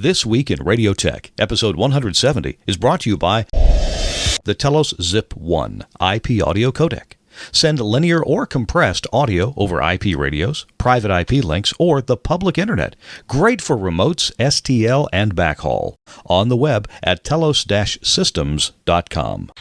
This Week in Radio Tech, episode 170, is brought to you by the Telos Zip 1 IP audio codec. Send linear or compressed audio over IP radios, private IP links, or the public internet. Great for remotes, STL, and backhaul. On the web at telos-systems.com.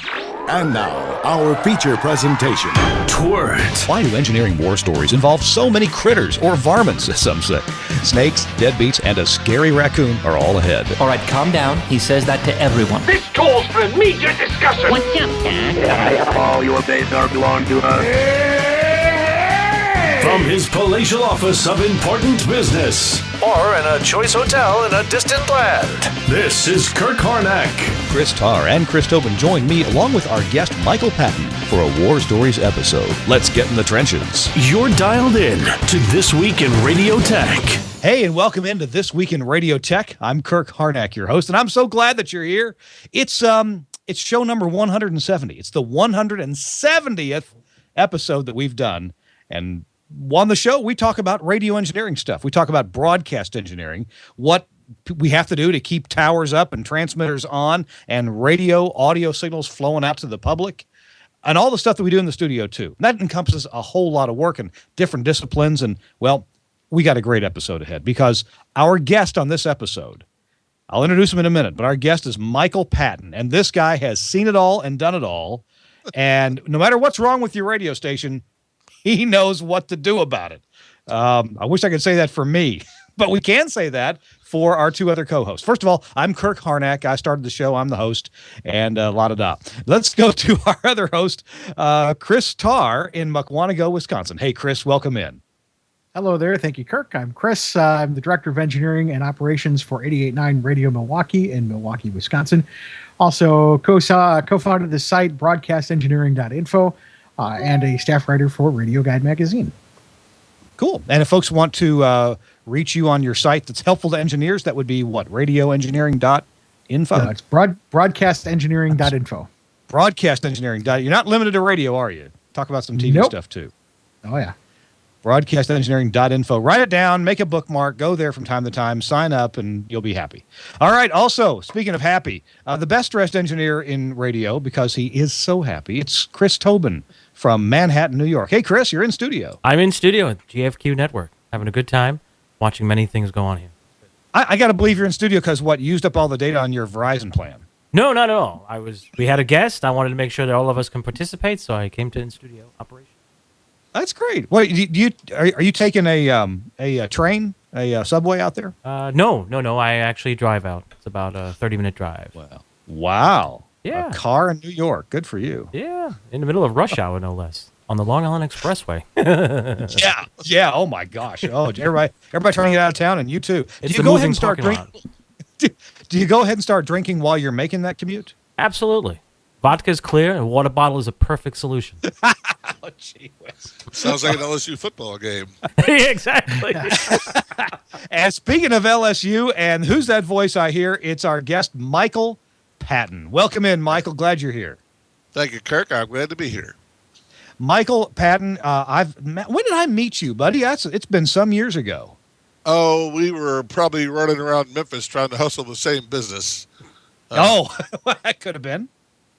And now, our feature presentation. Twert. Why do engineering war stories involve so many critters, or varmints, as some say? Snakes, deadbeats, and a scary raccoon are all ahead. All right, calm down. He says that to everyone. This calls for immediate discussion. What's up, Doc? All your days are belong to us. From his palatial office of important business, or in a choice hotel in a distant land. This is Kirk Harnack. Chris Tarr and Chris Tobin join me along with our guest Michael Patton for a War Stories episode. Let's get in the trenches. You're dialed in to This Week in Radio Tech. Hey, and welcome into This Week in Radio Tech. I'm Kirk Harnack, your host, and I'm so glad that you're here. It's show number 170. It's the 170th episode that we've done, and on the show, we talk about radio engineering stuff. We talk about broadcast engineering, what we have to do to keep towers up and transmitters on and radio audio signals flowing out to the public, and all the stuff that we do in the studio, too. That encompasses a whole lot of work in different disciplines, and, well, we got a great episode ahead because our guest on this episode, I'll introduce him in a minute, but our guest is Michael Patton, and this guy has seen it all and done it all, and no matter what's wrong with your radio station, he knows what to do about it. I wish I could say that for me, but we can say that for our two other co-hosts. First of all, I'm Kirk Harnack. I started the show. I'm the host, and la-da-da. Let's go to our other host, Chris Tarr in Mukwonago, Wisconsin. Hey, Chris, welcome in. Hello there. Thank you, Kirk. I'm Chris. I'm the Director of Engineering and Operations for 88.9 Radio Milwaukee in Milwaukee, Wisconsin. Also co-founded the site broadcastengineering.info. And a staff writer for Radio Guide magazine. Cool. And if folks want to reach you on your site that's helpful to engineers, that would be what? Radioengineering.info? No, it's broadcastengineering.info. Broadcastengineering. You're not limited to radio, are you? Talk about some TV stuff, too. Oh, yeah. Broadcastengineering.info. Write it down, make a bookmark, go there from time to time, sign up, and you'll be happy. All right. Also, speaking of happy, the best-dressed engineer in radio, because he is so happy, it's Chris Tobin from Manhattan, New York. Hey, Chris, you're in studio. I'm in studio at GFQ Network, having a good time, watching many things go on here. I got to believe you're in studio because, what, you used up all the data on your Verizon plan? No, not at all. We had a guest. I wanted to make sure that all of us can participate, so I came to in-studio operation. That's great. Wait, are you taking a train, a subway out there? No. I actually drive out. It's about a 30-minute drive. Wow. Yeah. A car in New York. Good for you. Yeah, in the middle of rush hour, no less, on the Long Island Expressway. Yeah. Oh my gosh. Oh, everybody trying to get out of town, and you too. It's a moving parking lot. Do you go ahead and start drinking while you're making that commute? Absolutely. Vodka's clear, and a water bottle is a perfect solution. Oh, gee whiz. Sounds like an LSU football game. Exactly. And speaking of LSU, and who's that voice I hear? It's our guest, Michael Patton. Welcome in, Michael. Glad you're here. Thank you, Kirk. I'm glad to be here. Michael Patton, when did I meet you, buddy? It's been some years ago. Oh, we were probably running around Memphis trying to hustle the same business. That could have been.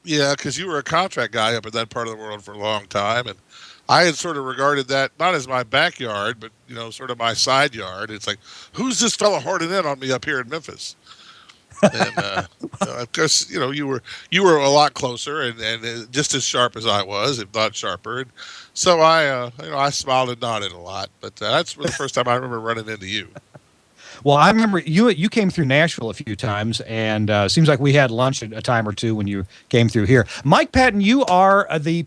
Yeah, because you were a contract guy up in that part of the world for a long time, and I had sort of regarded that not as my backyard, but sort of my side yard. It's like, who's this fella hoarding in on me up here in Memphis? And of course, you were a lot closer and just as sharp as I was, if not sharper. And so I smiled and nodded a lot. But that's the first time I remember running into you. Well, I remember you came through Nashville a few times, and seems like we had lunch a time or two when you came through here. Mike Patton, you are the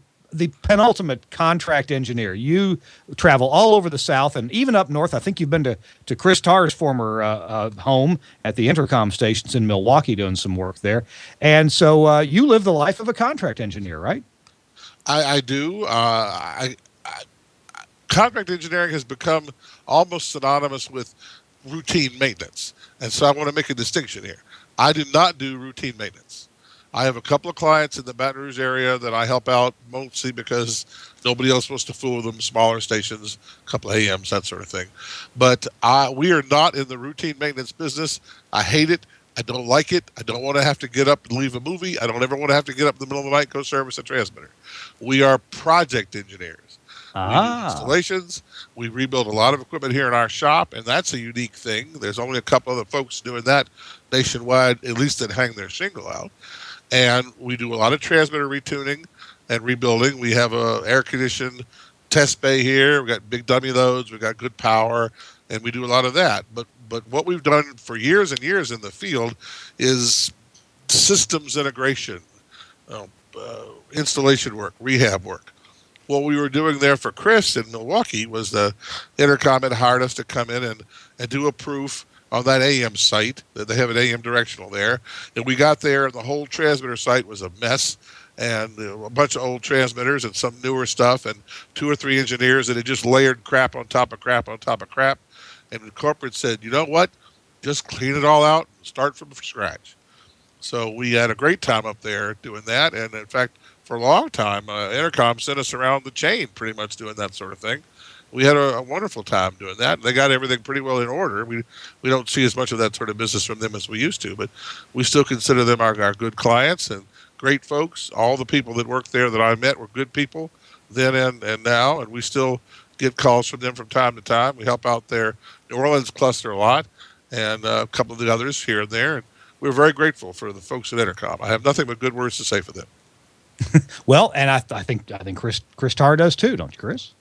penultimate contract engineer. You travel all over the South and even up north. I think you've been to Chris Tarr's former home at the Intercom stations in Milwaukee doing some work there. And so you live the life of a contract engineer, right? I do. Contract engineering has become almost synonymous with routine maintenance. And so I want to make a distinction here. I do not do routine maintenance. I have a couple of clients in the Baton Rouge area that I help out mostly because nobody else wants to fool with them, smaller stations, a couple of AMs, that sort of thing. But we are not in the routine maintenance business. I hate it. I don't like it. I don't want to have to get up and leave a movie. I don't ever want to have to get up in the middle of the night and go service a transmitter. We are project engineers. We do installations. We rebuild a lot of equipment here in our shop, and that's a unique thing. There's only a couple other folks doing that nationwide, at least that hang their shingle out. And we do a lot of transmitter retuning and rebuilding. We have a air-conditioned test bay here. We've got big dummy loads. We've got good power, and we do a lot of that. But what we've done for years and years in the field is systems integration, installation work, rehab work. What we were doing there for Chris in Milwaukee was the Intercom had hired us to come in and do a proof on that AM site. That they have an AM directional there. And we got there, and the whole transmitter site was a mess, and a bunch of old transmitters and some newer stuff, and 2 or 3 engineers that had just layered crap on top of crap on top of crap. And the corporate said, you know what? Just clean it all out and start from scratch. So we had a great time up there doing that. And in fact, for a long time, Intercom sent us around the chain pretty much doing that sort of thing. We had a wonderful time doing that. They got everything pretty well in order. We don't see as much of that sort of business from them as we used to, but we still consider them our good clients and great folks. All the people that worked there that I met were good people then and now, and we still get calls from them from time to time. We help out their New Orleans cluster a lot, and a couple of the others here and there, and we're very grateful for the folks at Intercom. I have nothing but good words to say for them. Well, and I think Chris Tarr does too, don't you, Chris?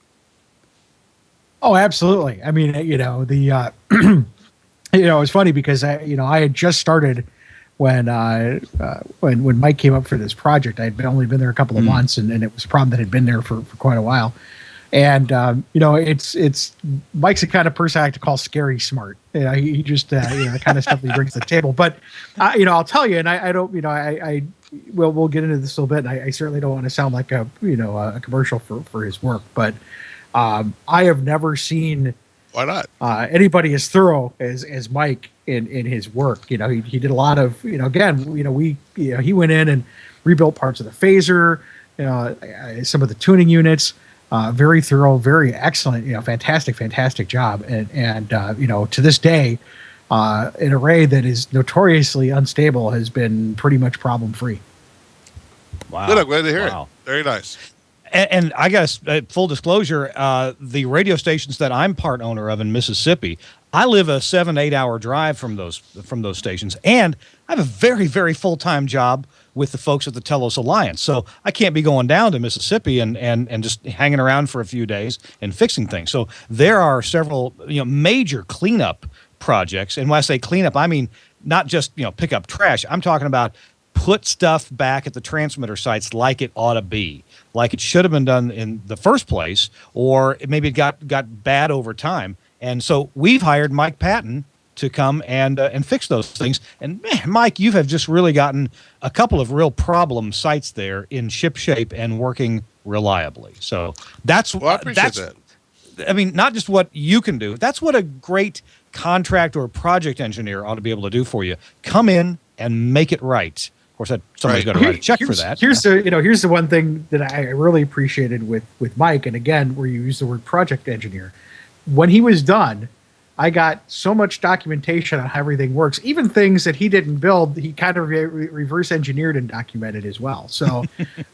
Oh, absolutely. I mean, it's funny because I had just started when Mike came up for this project. I had only been there a couple of months, and it was a problem that had been there for quite a while. And it's Mike's the kind of person I like to call scary smart. He just the kind of stuff that he brings to the table. But I'll tell you, and I don't we'll get into this a little bit. And I certainly don't want to sound like a commercial for his work, but I have never seen anybody as thorough as Mike in his work. He did a lot of he went in and rebuilt parts of the phaser, some of the tuning units. Very thorough, very excellent, fantastic job. And to this day, an array that is notoriously unstable has been pretty much problem free. Wow. Good, I'm glad to hear it. Very nice. And I guess full disclosure, the radio stations that I'm part owner of in Mississippi, I live a 7-8 hour drive from those stations, and I have a very, very full-time job with the folks at the Telos Alliance. So I can't be going down to Mississippi and just hanging around for a few days and fixing things. So there are several major cleanup projects. And when I say cleanup, I mean not just pick up trash. I'm talking about put stuff back at the transmitter sites like it ought to be, like it should have been done in the first place, or maybe it got bad over time. And so we've hired Mike Patton to come and fix those things. And man, Mike, you have just really gotten a couple of real problem sites there in ship shape and working reliably. So I appreciate that. I mean, not just what you can do. That's what a great contract or project engineer ought to be able to do for you. Come in and make it right. Of course, somebody's got to write a check for that. Here's the one thing that I really appreciated with Mike, and again, where you use the word project engineer. When he was done, I got so much documentation on how everything works. Even things that he didn't build, he kind of reverse engineered and documented as well. So,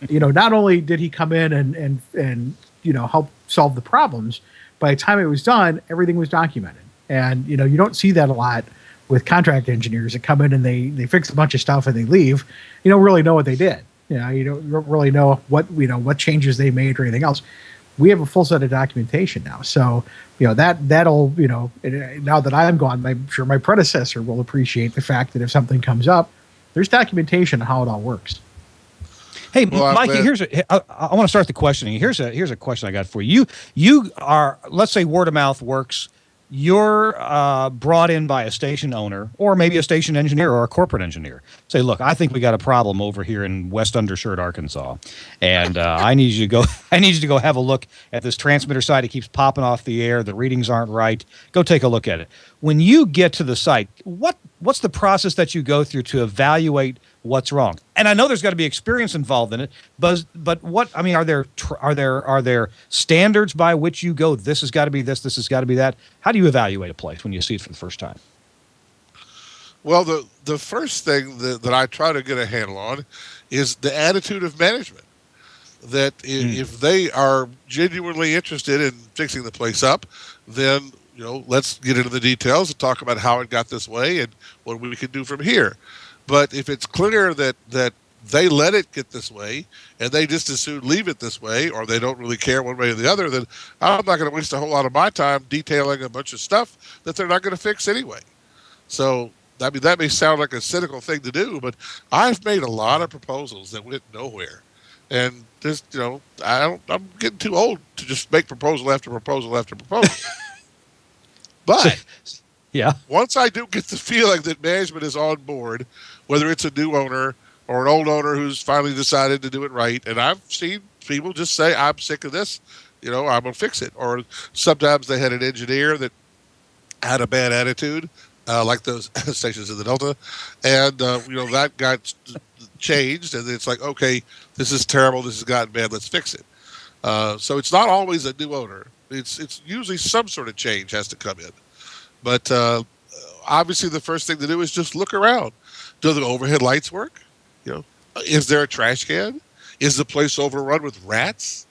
not only did he come in and help solve the problems, by the time it was done, everything was documented. And, you don't see that a lot with contract engineers that come in and they fix a bunch of stuff and they leave. You don't really know what they did. You don't really know what changes they made or anything else. We have a full set of documentation now. So, that'll, now that I'm gone, I'm sure my predecessor will appreciate the fact that if something comes up, there's documentation on how it all works. Hey, Mikey, I want to start the questioning. Here's a question I got for you. You are, let's say word of mouth works. You're brought in by a station owner or maybe a station engineer or a corporate engineer. Say, look, I think we got a problem over here in West Undershirt, Arkansas, and I need you to go have a look at this transmitter site. It keeps popping off the air. The readings aren't right. Go take a look at it. when you get to the site, what's the process that you go through to evaluate what's wrong? And I know there's got to be experience involved in it, but what I mean, are there standards by which you go? This has got to be this has got to be that. How do you evaluate a place when you see it for the first time? Well, the first thing that I try to get a handle on is the attitude of management. That if they are genuinely interested in fixing the place up, then let's get into the details and talk about how it got this way and what we can do from here. But if it's clear that they let it get this way and they just as soon leave it this way, or they don't really care one way or the other, then I'm not going to waste a whole lot of my time detailing a bunch of stuff that they're not going to fix anyway. So, I mean, that may sound like a cynical thing to do, but I've made a lot of proposals that went nowhere. And just, I'm getting too old to just make proposal after proposal after proposal. But yeah, once I do get the feeling that management is on board, whether it's a new owner or an old owner who's finally decided to do it right, and I've seen people just say, I'm sick of this, I'm going to fix it. Or sometimes they had an engineer that had a bad attitude, like those stations in the Delta, and, that got changed, and it's like, okay, this is terrible, this has gotten bad, let's fix it. So it's not always a new owner. It's usually some sort of change has to come in. But obviously the first thing to do is just look around. Do the overhead lights work? Is there a trash can? Is the place overrun with rats?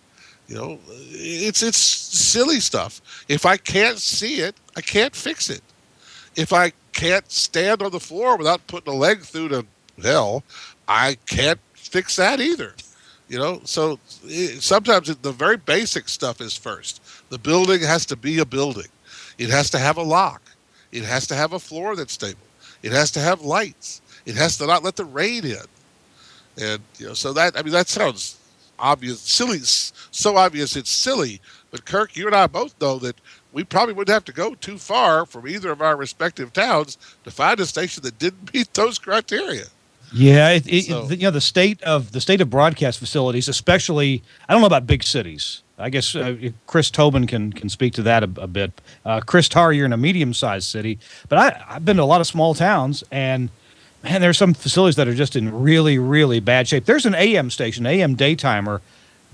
It's silly stuff. If I can't see it, I can't fix it. If I can't stand on the floor without putting a leg through to hell, I can't fix that either. So sometimes the very basic stuff is first. The building has to be a building. It has to have a lock. It has to have a floor that's stable. It has to have lights. It has to not let the rain in. And, so that sounds obvious, silly, so obvious it's silly. But Kirk, you and I both know that we probably wouldn't have to go too far from either of our respective towns to find a station that didn't meet those criteria. Yeah, the state of broadcast facilities, especially, I don't know about big cities. I guess Chris Tobin can speak to that a bit. Chris Tarr, you're in a medium-sized city, but I've been to a lot of small towns, and man, there's some facilities that are just in really, really bad shape. There's an AM station, AM daytimer,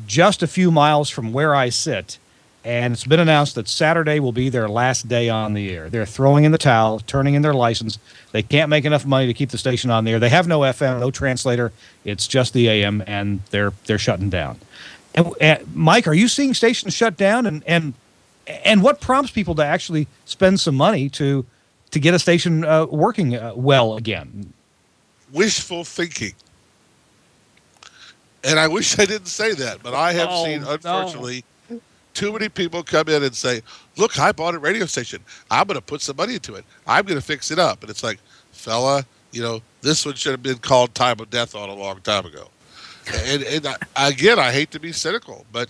just a few miles from where I sit, and it's been announced that Saturday will be their last day on the air. They're throwing in the towel, turning in their license. They can't make enough money to keep the station on the air. They have no FM, no translator. It's just the AM, and they're shutting down. And Mike, are you seeing stations shut down? And what prompts people to actually spend some money to get a station working well again? Wishful thinking. And I wish I didn't say that, but I have seen, unfortunately, too many people come in and say, look, I bought a radio station. I'm going to put some money into it. I'm going to fix it up. And it's like, fella, this one should have been called Time of Death on a long time ago. And again, I hate to be cynical, but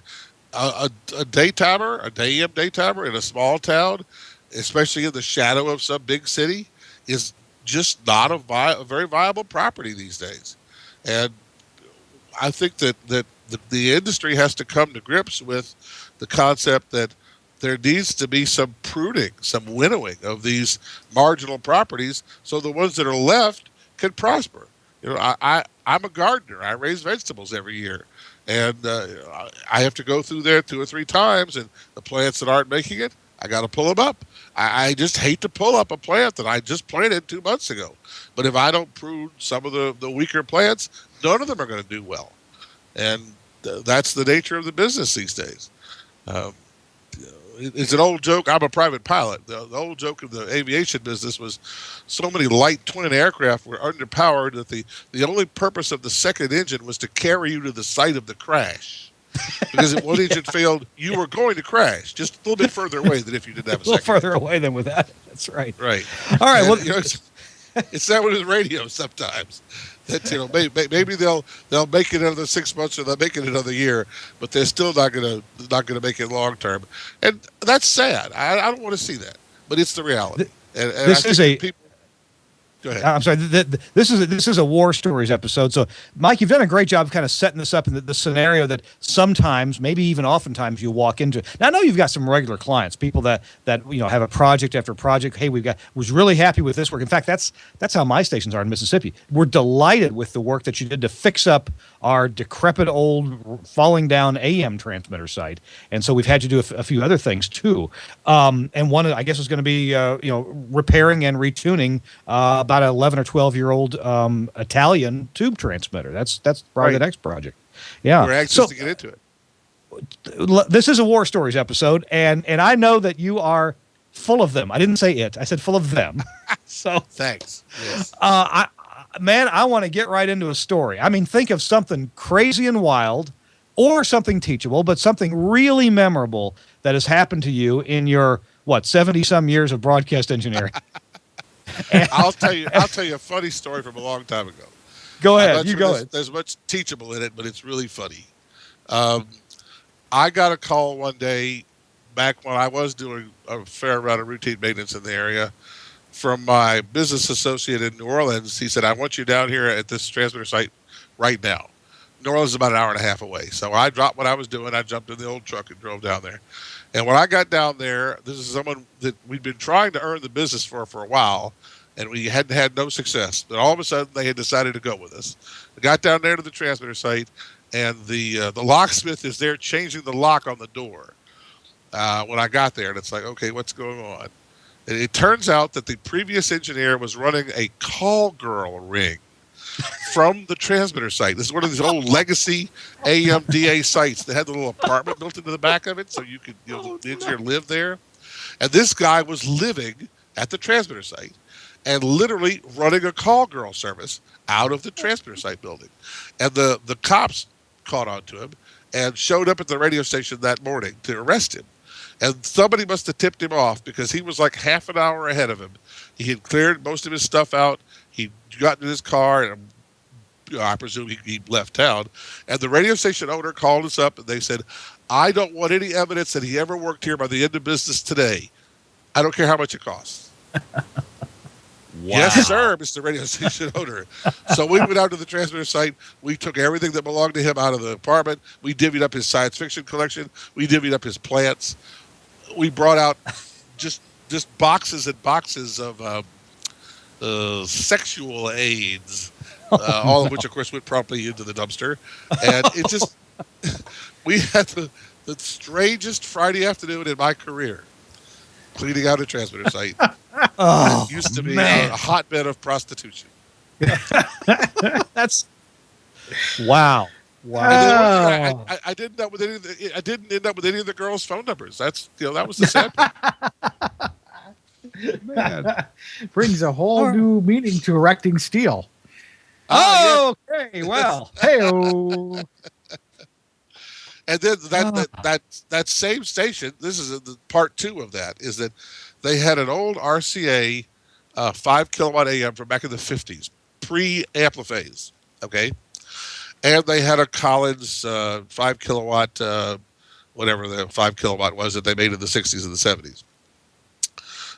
a daytimer, an AM daytimer in a small town, especially in the shadow of some big city, is just not a very viable property these days. And I think that the industry has to come to grips with the concept that there needs to be some pruning, some winnowing of these marginal properties so the ones that are left can prosper. I'm a gardener. I raise vegetables every year. And I have to go through there 2 or 3 times, and the plants that aren't making it, I got to pull them up. I just hate to pull up a plant that I just planted 2 months ago. But if I don't prune some of the weaker plants, none of them are going to do well. And that's the nature of the business these days. It's an old joke. I'm a private pilot. The old joke of the aviation business was so many light twin aircraft were underpowered that the only purpose of the second engine was to carry you to the site of the crash. Because if one engine failed, you were going to crash just a little bit further away than if you didn't have a second. A little further away than with that. That's right. Right. All right. Well, it's that with radio sometimes. That maybe they'll make it another 6 months or they'll make it another year, but they're still not gonna make it long term, and that's sad. I don't want to see that, but it's the reality. This is a. Go ahead. I'm sorry. This is a war stories episode. So, Mike, you've done a great job of kind of setting this up in the scenario that sometimes, maybe even oftentimes, you walk into. Now, I know you've got some regular clients, people that have a project after project. Hey, was really happy with this work. In fact, that's how my stations are in Mississippi. We're delighted with the work that you did to fix up our decrepit old falling down AM transmitter site, and so we've had to do a few other things too. And one, I guess, is going to be repairing and retuning about an 11 or 12-year-old Italian tube transmitter. That's probably the next project. Yeah, we're anxious to get into it. This is a war stories episode, and I know that you are full of them. I didn't say it. I said full of them. So thanks. Yes. I want to get right into a story. I mean, think of something crazy and wild, or something teachable, but something really memorable that has happened to you in your 70-some years of broadcast engineering. I'll tell you a funny story from a long time ago. Go ahead. You go ahead. There's much teachable in it, but it's really funny. I got a call one day back when I was doing a fair amount of routine maintenance in the area from my business associate in New Orleans. He said, I want you down here at this transmitter site right now. New Orleans is about an hour and a half away. So I dropped what I was doing. I jumped in the old truck and drove down there. And when I got down there, this is someone that we'd been trying to earn the business for a while, and we hadn't had no success. But all of a sudden, they had decided to go with us. We got down there to the transmitter site, and the locksmith is there changing the lock on the door when I got there. And it's like, okay, what's going on? And it turns out that the previous engineer was running a call girl ring from the transmitter site. This is one of these old legacy AMDA sites that had the little apartment built into the back of it, so you could the engineer lived there. And this guy was living at the transmitter site and literally running a call girl service out of the transmitter site building. And the cops caught on to him and showed up at the radio station that morning to arrest him. And somebody must have tipped him off because he was like half an hour ahead of him. He had cleared most of his stuff out. He got in his car, and I presume he left town. And the radio station owner called us up, and they said, I don't want any evidence that he ever worked here by the end of business today. I don't care how much it costs. Wow. Yes, sir, Mr. Radio Station owner. So we went out to the transmitter site. We took everything that belonged to him out of the apartment. We divvied up his science fiction collection. We divvied up his plants. We brought out just boxes and boxes of sexual aids, all of which, of course, went promptly into the dumpster. And it just, we had the strangest Friday afternoon in my career cleaning out a transmitter site. It used to be a hotbed of prostitution. That's wow. I didn't end up with any. I didn't end up with any of the girls' phone numbers. That was the sad part. Man. Brings a whole new meaning to erecting steel. Okay. Well. Hey-o. And then that same station, this is the part two of that, is that they had an old RCA 5 kilowatt AM from back in the 50s, pre-Ampliphase, okay? And they had a Collins 5 kilowatt, whatever the 5 kilowatt was that they made in the 60s and the 70s.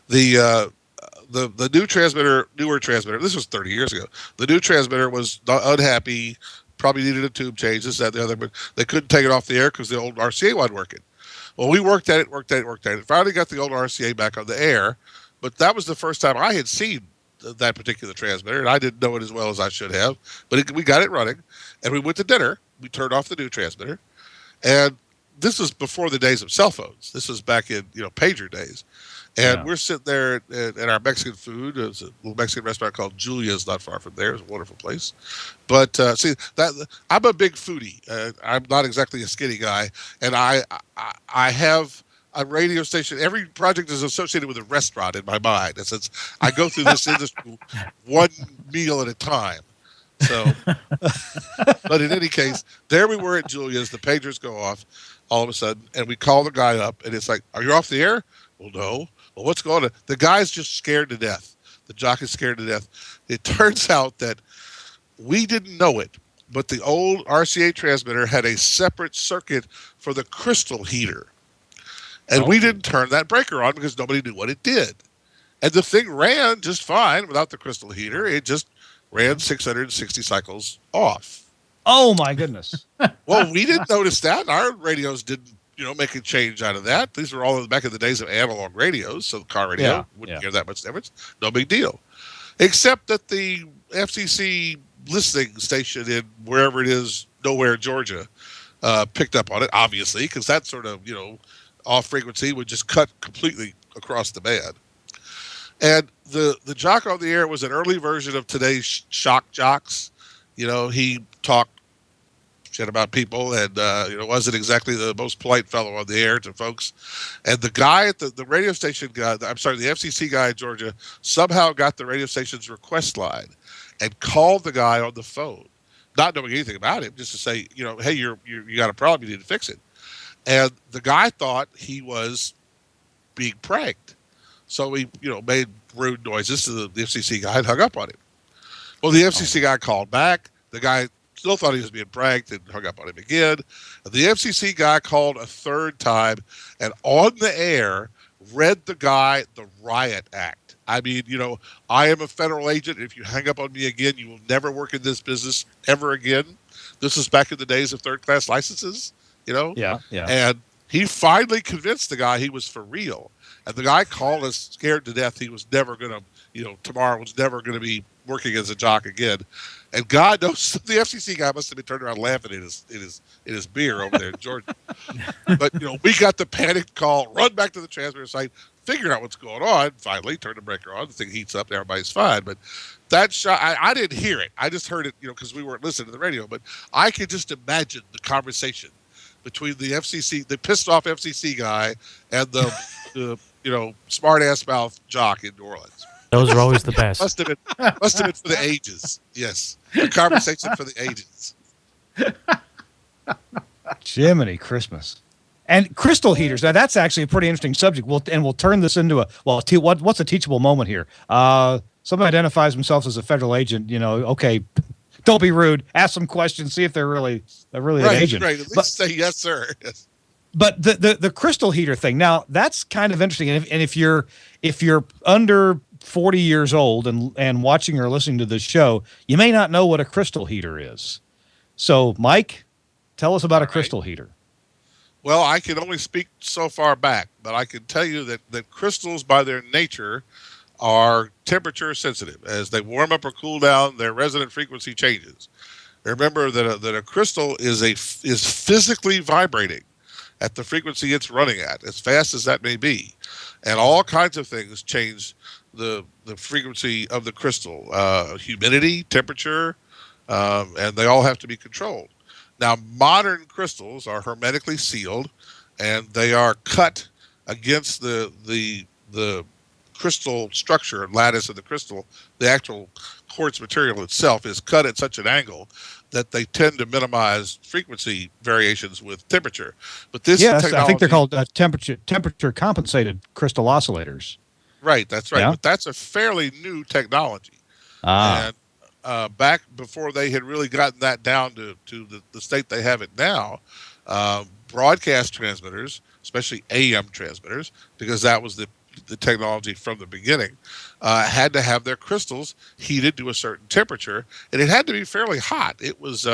The newer transmitter, this was 30 years ago, the new transmitter was unhappy, probably needed a tube change, this, that, the other, but they couldn't take it off the air because the old RCA wasn't working. Well, we worked at it. Finally got the old RCA back on the air, but that was the first time I had seen that particular transmitter, and I didn't know it as well as I should have. But we got it running, and we went to dinner. We turned off the new transmitter, and this was before the days of cell phones. This was back in pager days. And we're sitting there at our Mexican food. There's a little Mexican restaurant called Julia's not far from there. It's a wonderful place. But see, I'm a big foodie. I'm not exactly a skinny guy. And I have a radio station. Every project is associated with a restaurant in my mind. And since I go through this industry one meal at a time. So, but in any case, there we were at Julia's. The pagers go off all of a sudden. And we call the guy up. And it's like, are you off the air? Well, no. Well, what's going on? The guy's just scared to death. The jock is scared to death. It turns out that we didn't know it, but the old RCA transmitter had a separate circuit for the crystal heater. And we didn't turn that breaker on because nobody knew what it did. And the thing ran just fine without the crystal heater. It just ran 660 cycles off. Oh my goodness. Well, we didn't notice that. Our radios didn't, make a change out of that. These were all back in the days of analog radios, so the car radio wouldn't hear that much difference. No big deal. Except that the FCC listening station in wherever it is, nowhere, Georgia, picked up on it, obviously, because that sort of, off frequency would just cut completely across the band. And the jock on the air was an early version of today's shock jocks. He talked shit about people and, wasn't exactly the most polite fellow on the air to folks. And the guy at the radio station guy, the FCC guy in Georgia, somehow got the radio station's request line and called the guy on the phone, not knowing anything about him, just to say, hey, you got a problem, you need to fix it. And the guy thought he was being pranked. So he, made rude noises to the FCC guy and hung up on him. Well, the FCC guy called back. The guy still thought he was being pranked and hung up on him again. And the FCC guy called a third time and on the air read the guy the riot act. I mean, I am a federal agent. If you hang up on me again, you will never work in this business ever again. This is back in the days of third-class licenses, Yeah. And he finally convinced the guy he was for real. And the guy called us scared to death. He was never going to, tomorrow was never going to be working as a jock again. And God knows the FCC guy must have been turning around laughing in his beer over there in Georgia. But, we got the panic call, run back to the transmitter site, figure out what's going on. Finally, turn the breaker on. The thing heats up. Everybody's fine. But that shot, I didn't hear it. I just heard it, because we weren't listening to the radio. But I could just imagine the conversation between the FCC, the pissed off FCC guy, and the smart ass mouth jock in New Orleans. Those are always the best. Must have been for the ages. Yes, the conversation for the ages. Jiminy Christmas. And crystal heaters. Now that's actually a pretty interesting subject. We'll turn this into what's a teachable moment here? Somebody identifies themselves as a federal agent. Okay, don't be rude. Ask some questions. See if they're really an agent. Right. At least say yes, sir. Yes. But the crystal heater thing. Now that's kind of interesting. And if you're under 40 years old and watching or listening to this show, you may not know what a crystal heater is. So, Mike, tell us about a crystal heater. Well, I can only speak so far back, but I can tell you that crystals, by their nature, are temperature sensitive. As they warm up or cool down, their resonant frequency changes. Remember that a crystal is physically vibrating at the frequency it's running at, as fast as that may be, and all kinds of things change the frequency of the crystal, humidity, temperature, and they all have to be controlled. Now, modern crystals are hermetically sealed, and they are cut against the crystal structure and lattice of the crystal. The actual quartz material itself is cut at such an angle that they tend to minimize frequency variations with temperature. But this technology, I think they're called temperature compensated crystal oscillators. Right, that's right. Yeah? But that's a fairly new technology. And back before they had really gotten that down to the state they have it now, broadcast transmitters, especially AM transmitters, because that was the technology from the beginning, had to have their crystals heated to a certain temperature, and it had to be fairly hot. It was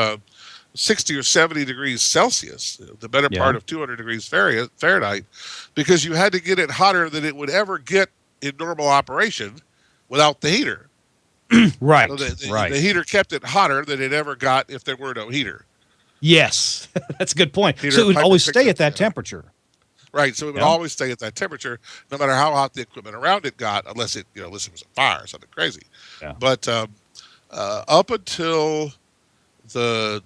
60 or 70 degrees Celsius, the better part of 200 degrees Fahrenheit, because you had to get it hotter than it would ever get in normal operation without the heater. Right, so right. The heater kept it hotter than it ever got if there were no heater. Yes, that's a good point. So it would always stay at that temperature. Right, so it would always stay at that temperature, no matter how hot the equipment around it got, unless it was a fire or something crazy. Yeah. But up until maybe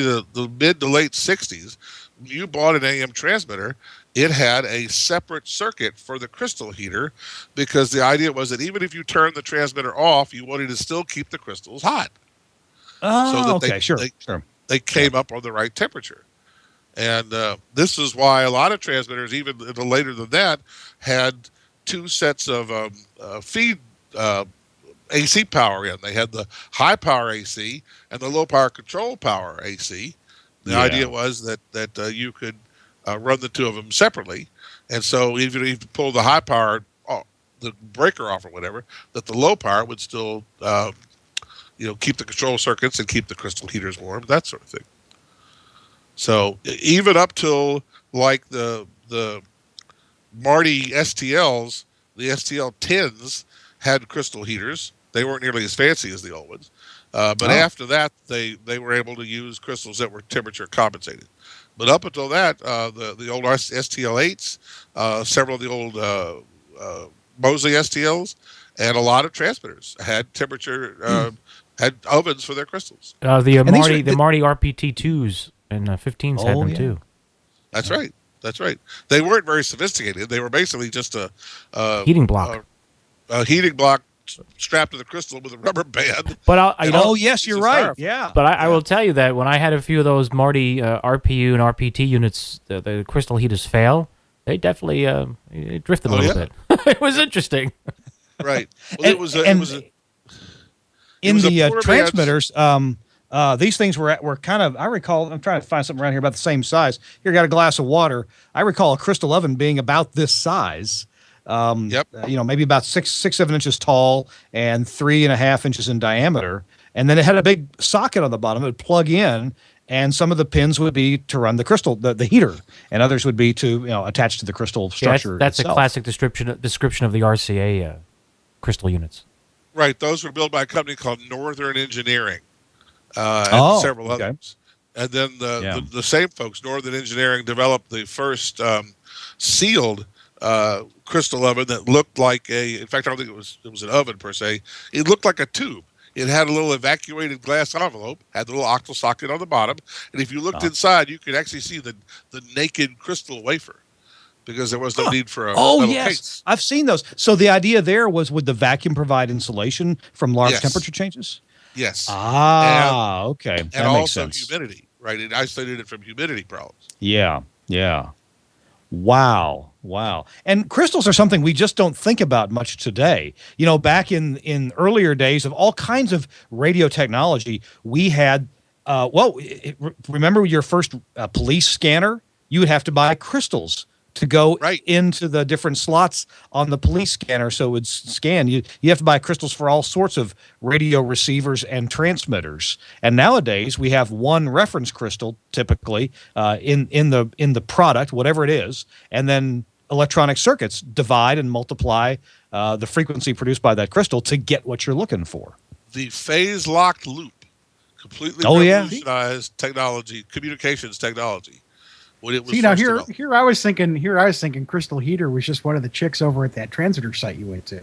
the mid to late 60s, when you bought an AM transmitter, it had a separate circuit for the crystal heater, because the idea was that even if you turned the transmitter off, you wanted to still keep the crystals hot. Oh, so that okay, sure. They came up on the right temperature. And this is why a lot of transmitters, even later than that, had two sets of feed AC power in. They had the high power AC and the low power control power AC. The idea was that you could run the two of them separately. And so even if you pull the high power the breaker off or whatever, that the low power would still keep the control circuits and keep the crystal heaters warm, that sort of thing. So even up till like the Marty STLs, the STL 10s had crystal heaters. They weren't nearly as fancy as the old ones. But after that, they were able to use crystals that were temperature compensated. But up until that, the old STL8s, several of the old Mosley STLs, and a lot of transmitters had temperature had ovens for their crystals. The Marty RPT2s and 15s had them too. That's right. That's right. They weren't very sophisticated. They were basically just a heating block. A heating block strapped to the crystal with a rubber band. But yes, you're right. Yeah. But I will tell you that when I had a few of those Marty RPU and RPT units, the crystal heaters fail. They definitely it drifted a little bit. It was interesting. Right. Well, in the transmitters. These things were kind of, I recall, I'm trying to find something around here about the same size. Here, got a glass of water. I recall a crystal oven being about this size. Maybe about 6-7 inches tall and 3.5 inches in diameter. And then it had a big socket on the bottom. It would plug in, and some of the pins would be to run the crystal, the heater, and others would be to attach to the crystal structure. That's itself. A classic description of the RCA crystal units. Right. Those were built by a company called Northern Engineering. And several others. And then the same folks, Northern Engineering, developed the first sealed crystal oven that looked like in fact, I don't think it was an oven per se. It looked like a tube. It had a little evacuated glass envelope, had the little octal socket on the bottom, and if you looked inside, you could actually see the naked crystal wafer, because there was no need for a metal case. I've seen those. So the idea there was, would the vacuum provide insulation from large temperature changes? Yes. Okay. And that makes also sense. humidity, right? It isolated it from humidity problems. Yeah. Wow. And crystals are something we just don't think about much today. Back in earlier days of all kinds of radio technology, we had, remember your first police scanner? You would have to buy crystals to go into the different slots on the police scanner so it would scan. You have to buy crystals for all sorts of radio receivers and transmitters. And nowadays we have one reference crystal typically in the product, whatever it is, and then electronic circuits divide and multiply the frequency produced by that crystal to get what you're looking for. The phase locked loop completely revolutionized technology, communications technology. When it was here I was thinking crystal heater was just one of the chicks over at that transitor site you went to.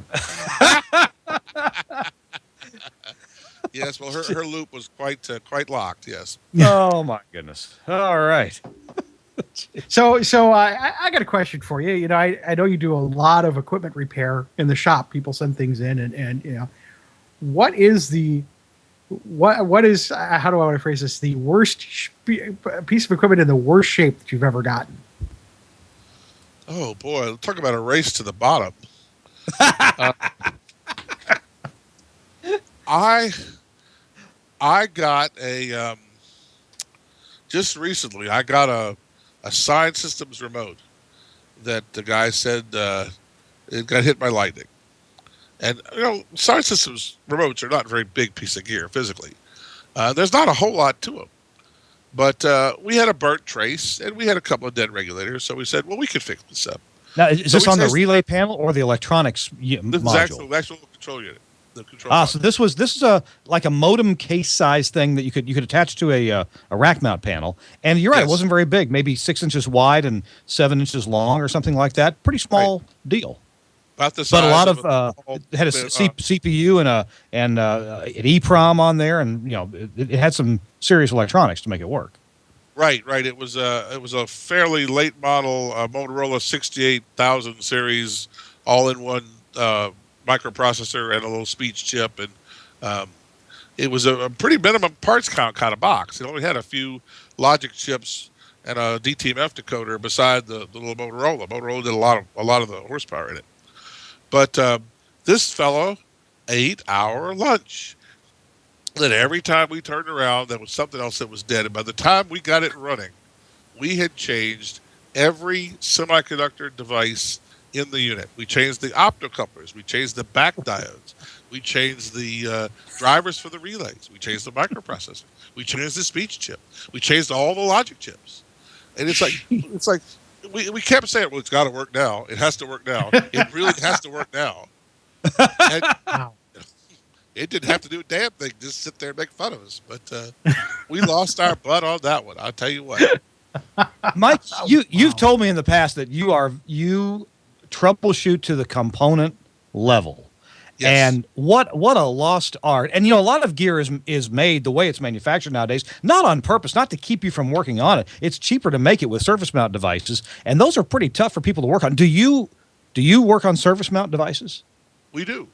Yes, well, her loop was quite locked. Yes. Oh my goodness! All right. So I got a question for you. I know you do a lot of equipment repair in the shop. People send things in, and what is how do I want to phrase this? The worst piece of equipment in the worst shape that you've ever gotten? Oh boy, talk about a race to the bottom. I got just recently. I got a Science Systems remote that the guy said it got hit by lightning. And, Science Systems remotes are not a very big piece of gear physically. There's not a whole lot to them. But we had a burnt trace, and we had a couple of dead regulators, so we said, well, we could fix this up. Now, is this on the relay panel or the electronics module? This is the actual control unit. So this is like a modem case size thing that you could attach to a rack mount panel. And you're right, It wasn't very big, maybe 6 inches wide and 7 inches long or something like that. Pretty small deal. About the size, but a lot of it had a CPU and an EEPROM on there, and it had some serious electronics to make it work. Right. It was a fairly late model Motorola 68000 series, all in one microprocessor and a little speech chip, and it was a pretty minimum parts count kind of box. It only had a few logic chips and a DTMF decoder beside the little Motorola. Motorola did a lot of the horsepower in it. But this fellow ate our lunch. That every time we turned around, there was something else that was dead. And by the time we got it running, we had changed every semiconductor device in the unit. We changed the optocouplers. We changed the back diodes. We changed the drivers for the relays. We changed the microprocessor. We changed the speech chip. We changed all the logic chips. And it's like we kept saying, well, it's got to work now. It has to work now. It really has to work now. And it didn't have to do a damn thing. Just sit there and make fun of us. But we lost our butt on that one. I'll tell you what. Mike, you've told me in the past that you troubleshoot to the component level. Yes. And what a lost art. And, a lot of gear is made the way it's manufactured nowadays, not on purpose, not to keep you from working on it. It's cheaper to make it with surface mount devices, and those are pretty tough for people to work on. Do you work on surface mount devices? We do.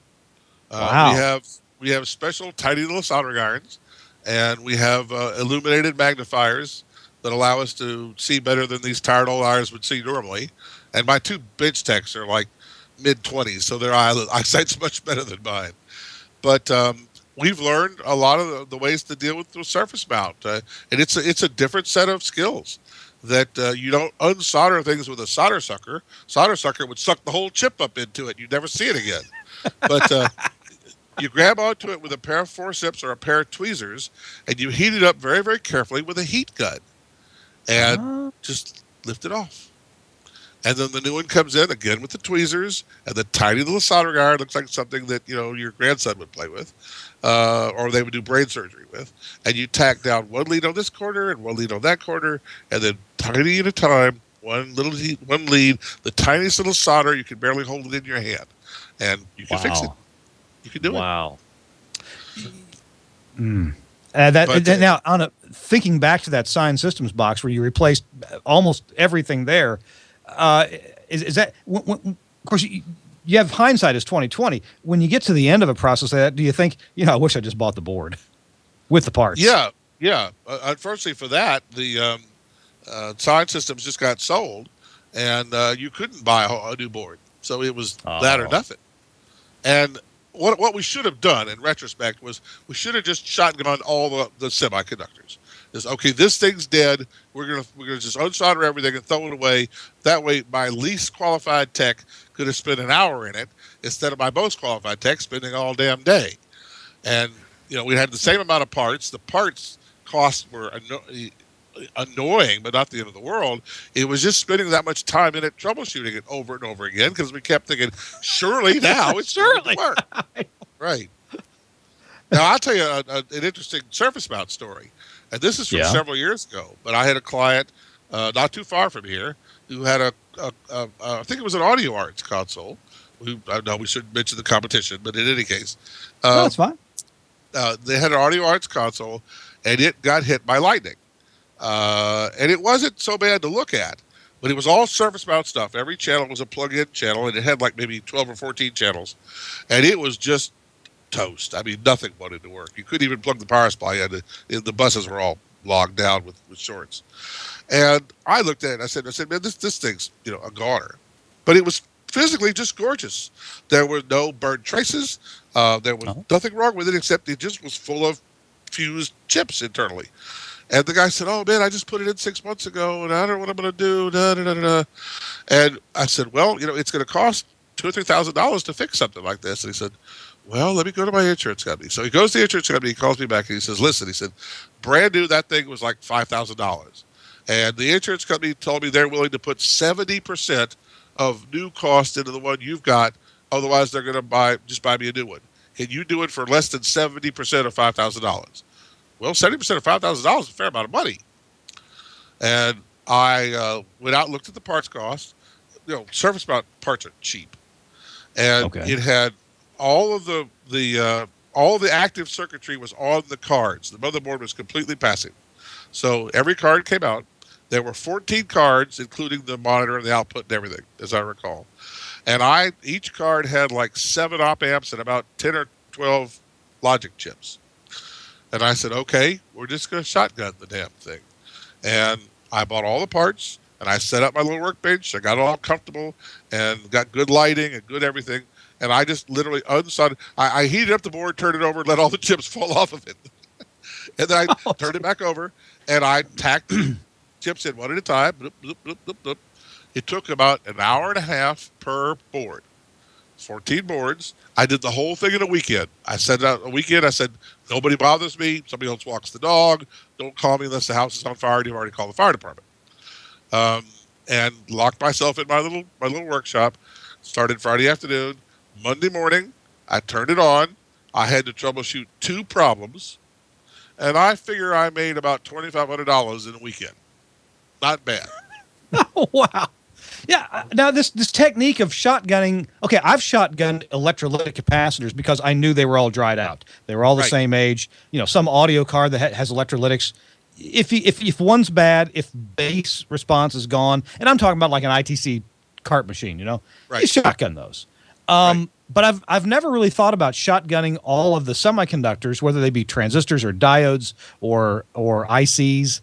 Wow. We have special tiny little soldering irons, and we have illuminated magnifiers that allow us to see better than these tired old eyes would see normally. And my two bench techs are like mid-20s, so their eyesight's much better than mine. But we've learned a lot of the ways to deal with the surface mount, and it's a different set of skills. That you don't unsolder things with a solder sucker. Solder sucker would suck the whole chip up into it. You'd never see it again. But you grab onto it with a pair of forceps or a pair of tweezers, and you heat it up very, very carefully with a heat gun, and just lift it off. And then the new one comes in again with the tweezers and the tiny little soldering iron. Looks like something that your grandson would play with, or they would do brain surgery with. And you tack down one lead on this corner and one lead on that corner, and then tiny at a time, one lead, the tiniest little solder. You can barely hold it in your hand, and you can fix it. You can do it. Wow. Now, thinking back to that Sign Systems box where you replaced almost everything there. Is that of course you have hindsight as 2020. When you get to the end of a process like that, do you think, I wish I just bought the board with the parts? Yeah. Unfortunately for that, the Sign Systems just got sold, and you couldn't buy a new board. So it was that or nothing. And what we should have done in retrospect was we should have just shotgunned all the semiconductors. This thing's dead. We're gonna just unsolder everything and throw it away. That way, my least qualified tech could have spent an hour in it instead of my most qualified tech spending all damn day. And we had the same amount of parts. The parts costs were annoying, but not the end of the world. It was just spending that much time in it troubleshooting it over and over again because we kept thinking, surely now it's surely work. Right. Now I'll tell you an interesting surface mount story. And this is from several years ago, but I had a client not too far from here who had I think it was an Audio Arts console. I know we shouldn't mention the competition, but in any case. No, that's fine. They had an Audio Arts console, and it got hit by lightning. And it wasn't so bad to look at, but it was all surface mount stuff. Every channel was a plug-in channel, and it had like maybe 12 or 14 channels. And it was just toast. I mean, nothing wanted to work. You couldn't even plug the power supply in. The buses were all logged down with shorts. And I looked at it and I said, man, this thing's a goner. But it was physically just gorgeous. There were no burnt traces. There was nothing wrong with it except it just was full of fused chips internally. And the guy said, oh, man, I just put it in 6 months ago, and I don't know what I'm going to do. Da, da, da, da. And I said, well, it's going to cost $2,000 or $3,000 to fix something like this. And he said, well, let me go to my insurance company. So he goes to the insurance company, he calls me back, and he says, listen, he said, brand new, that thing was like $5,000. And the insurance company told me they're willing to put 70% of new cost into the one you've got. Otherwise, they're going to buy me a new one. Can you do it for less than 70% of $5,000? Well, 70% of $5,000 is a fair amount of money. And I went out and looked at the parts cost. Surface mount parts are cheap. And it had all of the active circuitry was on the cards. The motherboard was completely passive. So every card came out. There were 14 cards, including the monitor and the output and everything, as I recall. And each card had like 7 op amps and about 10 or 12 logic chips. And I said, okay, we're just going to shotgun the damn thing. And I bought all the parts, and I set up my little workbench. I got it all comfortable and got good lighting and good everything. And I just literally unsoldered. I heated up the board, turned it over, and let all the chips fall off of it. And then I turned it back over, and I tacked the chips in one at a time. Bloop, bloop, bloop, bloop, bloop. It took about an hour and a half per board. 14 boards. I did the whole thing in a weekend. I said a weekend, I said, nobody bothers me. Somebody else walks the dog. Don't call me unless the house is on fire and you've already called the fire department. And locked myself in my little workshop. Started Friday afternoon. Monday morning, I turned it on. I had to troubleshoot 2 problems. And I figure I made about $2,500 in a weekend. Not bad. Oh, wow. Yeah. Now this technique of shotgunning. Okay, I've shotgunned electrolytic capacitors because I knew they were all dried out. They were all the same age. You know, some audio card that has electrolytics. If one's bad, if bass response is gone, and I'm talking about like an ITC cart machine, you shotgun those. But I've never really thought about shotgunning all of the semiconductors, whether they be transistors or diodes or ICs,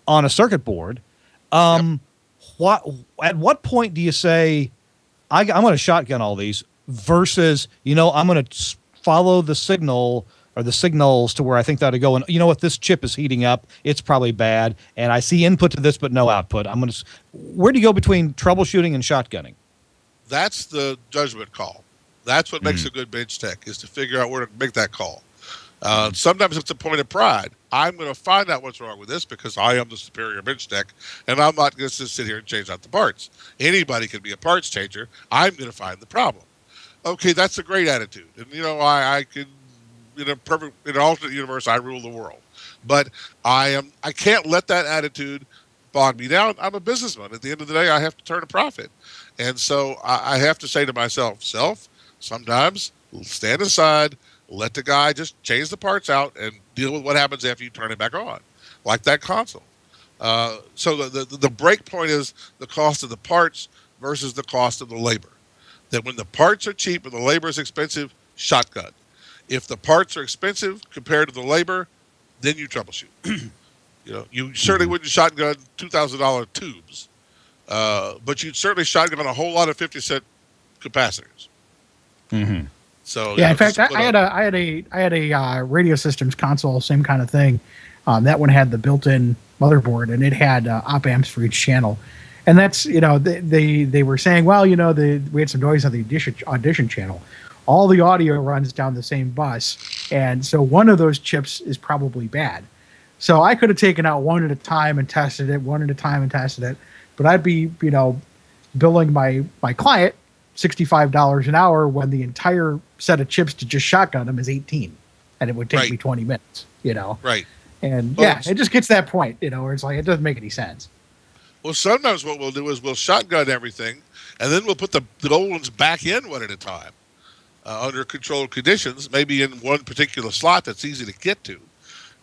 on a circuit board. At what point do you say, I'm going to shotgun all these versus, I'm going to follow the signal or the signals to where I think that to go, and you know what, this chip is heating up, it's probably bad, and I see input to this but no output. Where do you go between troubleshooting and shotgunning? That's the judgment call. That's what makes a good bench tech, is to figure out where to make that call. Sometimes it's a point of pride. I'm going to find out what's wrong with this because I am the superior bench tech, and I'm not going to just sit here and change out the parts. Anybody can be a parts changer. I'm going to find the problem. Okay, that's a great attitude. And, I can, in an alternate universe, I rule the world. But I can't let that attitude bog me down. I'm a businessman. At the end of the day, I have to turn a profit. And so I have to say to myself, sometimes stand aside, let the guy just change the parts out and deal with what happens after you turn it back on, like that console. So the break point is the cost of the parts versus the cost of the labor. That when the parts are cheap and the labor is expensive, shotgun. If the parts are expensive compared to the labor, then you troubleshoot. You certainly wouldn't shotgun $2,000 tubes, but you'd certainly shotgun a whole lot of 50-cent capacitors. Mm-hmm. So in fact, I had a radio systems console, same kind of thing. That one had the built-in motherboard, and it had op amps for each channel. And that's they were saying, well, we had some noise on the audition channel. All the audio runs down the same bus, and so one of those chips is probably bad. So I could have taken out one at a time and tested it, but I'd be billing my client $65 an hour when the entire set of chips to just shotgun them is 18, and it would take me 20 minutes. Right. And it just gets to that point, where it's like it doesn't make any sense. Well, sometimes what we'll do is we'll shotgun everything, and then we'll put the old ones back in one at a time. Under controlled conditions, maybe in one particular slot that's easy to get to.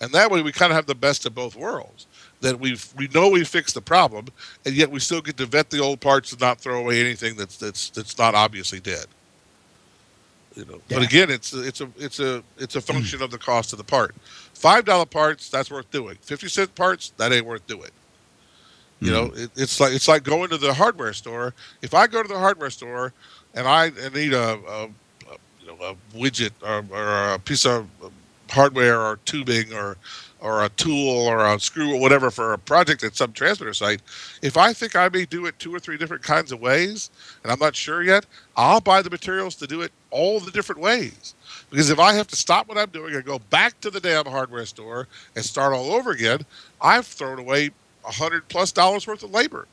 And that way we kind of have the best of both worlds. That we know we fixed the problem, and yet we still get to vet the old parts and not throw away anything that's not obviously dead. But again, it's a function of the cost of the part. $5 parts, that's worth doing. 50-cent parts, that ain't worth doing. It's like going to the hardware store. If I go to the hardware store and I need a widget or a piece of hardware or tubing or a tool or a screw or whatever for a project at some transmitter site, if I think I may do it 2 or 3 different kinds of ways, and I'm not sure yet, I'll buy the materials to do it all the different ways. Because if I have to stop what I'm doing and go back to the damn hardware store and start all over again, I've thrown away $100+ worth of labor.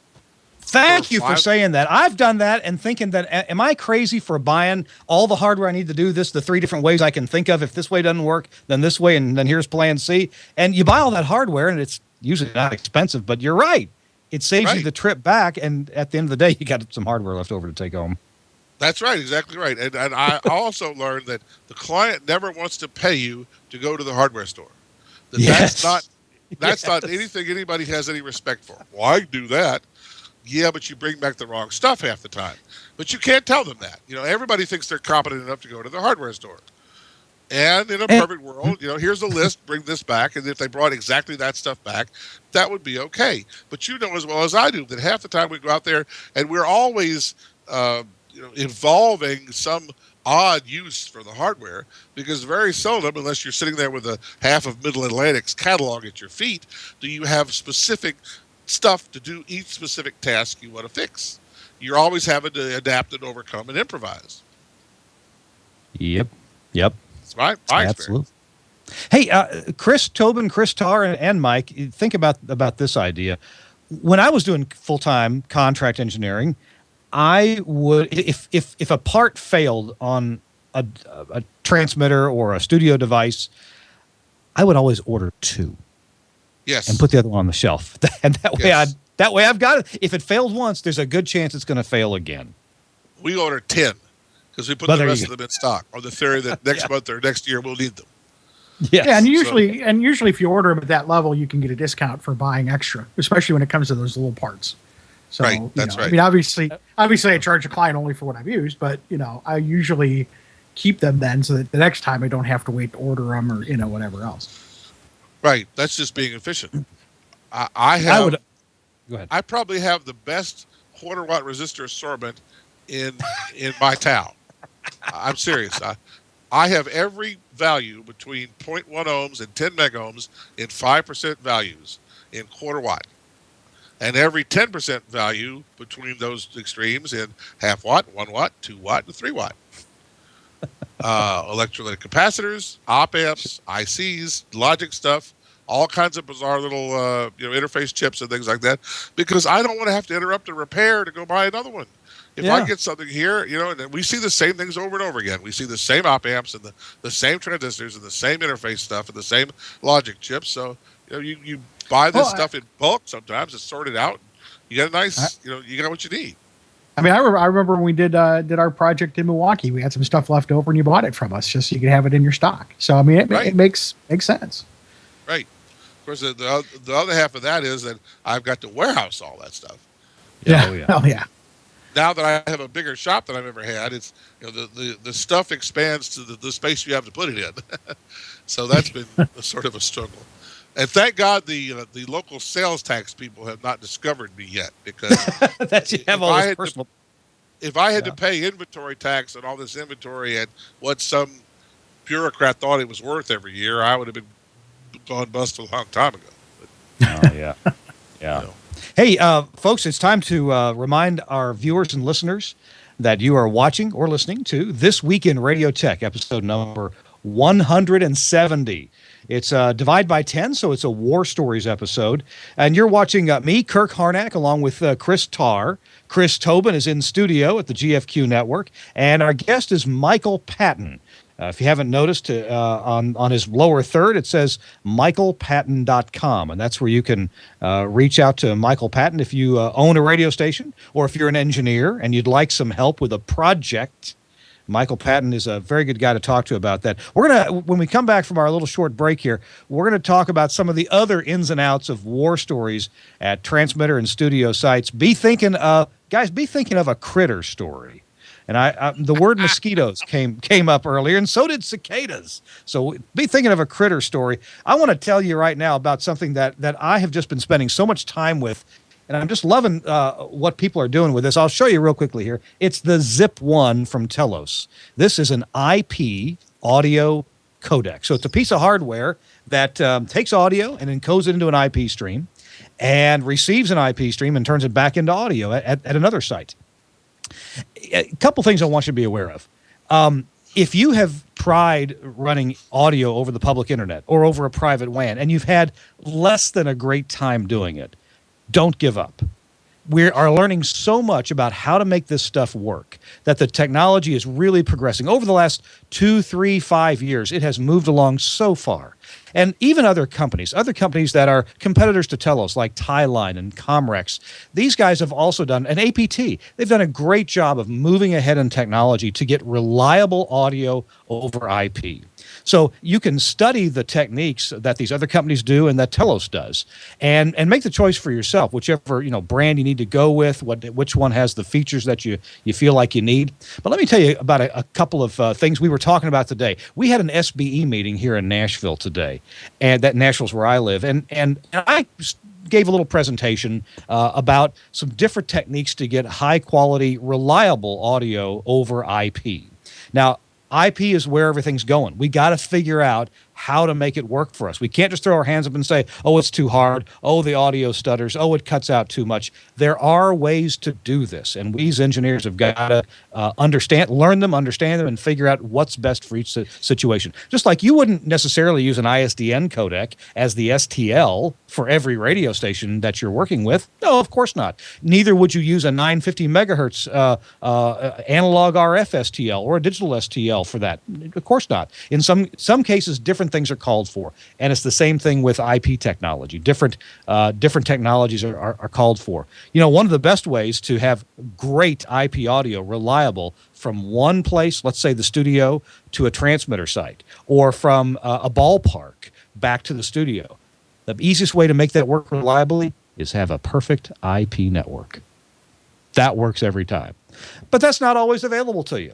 Thank you for saying that. I've done that and thinking that, am I crazy for buying all the hardware I need to do this, the 3 different ways I can think of? If this way doesn't work, then this way, and then here's plan C. And you buy all that hardware, and it's usually not expensive, but you're right. It saves you the trip back, and at the end of the day, you got some hardware left over to take home. That's right, exactly right. And I also learned that the client never wants to pay you to go to the hardware store. That's not anything anybody has any respect for. Well, I do that. Yeah, but you bring back the wrong stuff half the time. But you can't tell them that. Everybody thinks they're competent enough to go to the hardware store. And in a perfect world, here's a list, bring this back. And if they brought exactly that stuff back, that would be okay. But you know as well as I do that half the time we go out there and we're always involving some odd use for the hardware, because very seldom, unless you're sitting there with a half of Middle Atlantic's catalog at your feet, do you have specific stuff to do each specific task you want to fix. You're always having to adapt and overcome and improvise. Yep. It's my experience. Hey, Chris Tobin, Chris Tarr, and Mike, think about this idea. When I was doing full-time contract engineering, I would, if a part failed on a transmitter or a studio device, I would always order 2. Yes. And put the other one on the shelf. And that way I've got it. If it failed once, there's a good chance it's going to fail again. We order 10 because we put the rest of them in stock on the theory that next month or next year we'll need them. Yes. Yeah, and usually if you order them at that level, you can get a discount for buying extra, especially when it comes to those little parts. So, right, that's right. I mean, obviously, I charge a client only for what I've used, but I usually keep them then so that the next time I don't have to wait to order them or whatever else. Right, that's just being efficient. Go ahead. I probably have the best quarter-watt resistor assortment in my town. I'm serious. I have every value between 0.1 ohms and 10 megohms in 5% values in quarter watt, and every 10% value between those extremes in half watt, 1 watt, 2 watt, and 3 watt. Electrolytic capacitors, op amps, ICs, logic stuff, all kinds of bizarre little interface chips and things like that, because I don't want to have to interrupt a repair to go buy another one. If I get something here, and we see the same things over and over again. We see the same op amps and the same transistors and the same interface stuff and the same logic chips. So you buy this stuff in bulk. Sometimes it's sorted out. You get a nice, you got what you need. I mean, I remember when we did our project in Milwaukee, we had some stuff left over and you bought it from us just so you could have it in your stock. So I mean, it makes sense. Right. Of course, the other half of that is that I've got to warehouse all that stuff. Yeah. Oh yeah. Now that I have a bigger shop than I've ever had, it's the stuff expands to the space you have to put it in. So that's been sort of a struggle. And thank God the local sales tax people have not discovered me yet, because that you have all this personal. If I had to pay inventory tax on all this inventory at what some bureaucrat thought it was worth every year, I would have been gone bust a long time ago. But, yeah. Hey, folks, it's time to remind our viewers and listeners that you are watching or listening to This Week in Radio Tech, episode number 170. It's divide by 10, so it's a War Stories episode. And you're watching me, Kirk Harnack, along with Chris Tarr. Chris Tobin is in studio at the GFQ Network, and our guest is Michael Patton. If you haven't noticed, on his lower third, it says michaelpatton.com, and that's where you can reach out to Michael Patton if you own a radio station, or if you're an engineer and you'd like some help with a project. Michael Patton is a very good guy to talk to about that. We're going to, when we come back from our little short break here, we're going to talk about some of the other ins and outs of war stories at transmitter and studio sites. Be thinking of a critter story. And the word mosquitoes came up earlier, and so did cicadas. So be thinking of a critter story. I want to tell you right now about something that I have just been spending so much time with, and I'm just loving what people are doing with this. I'll show you real quickly here. It's the Zip 1 from Telos. This is an IP audio codec. So it's a piece of hardware that takes audio and encodes it into an IP stream and receives an IP stream and turns it back into audio at another site. A couple things I want you to be aware of. If you have tried running audio over the public internet or over a private WAN and you've had less than a great time doing it, don't give up. We are learning so much about how to make this stuff work that the technology is really progressing. Over the last 2, 3, 5 years, it has moved along so far. And even other companies that are competitors to Telos, like Tieline and Comrex, these guys have also done, and APT, they've done a great job of moving ahead in technology to get reliable audio over IP. So you can study the techniques that these other companies do and that Telos does, and make the choice for yourself, whichever brand you need to go with, which one has the features that you feel like you need. But let me tell you about a couple of things we were talking about today. We had an SBE meeting here in Nashville today, and that Nashville's where I live, and I gave a little presentation about some different techniques to get high quality, reliable audio over IP. Now, IP is where everything's going. We got to figure out how to make it work for us. We can't just throw our hands up and say, oh, it's too hard. Oh, the audio stutters. Oh, it cuts out too much. There are ways to do this, and we as engineers have got to learn them, understand them, and figure out what's best for each situation. Just like you wouldn't necessarily use an ISDN codec as the STL for every radio station that you're working with. No, of course not. Neither would you use a 950 megahertz analog RF STL or a digital STL for that. Of course not. In some cases, different things are called for, and it's the same thing with IP technology. Different technologies are called for. You know, one of the best ways to have great IP audio, reliable, from one place, let's say the studio, to a transmitter site, or from a ballpark back to the studio. The easiest way to make that work reliably is have a perfect IP network. That works every time. But that's not always available to you.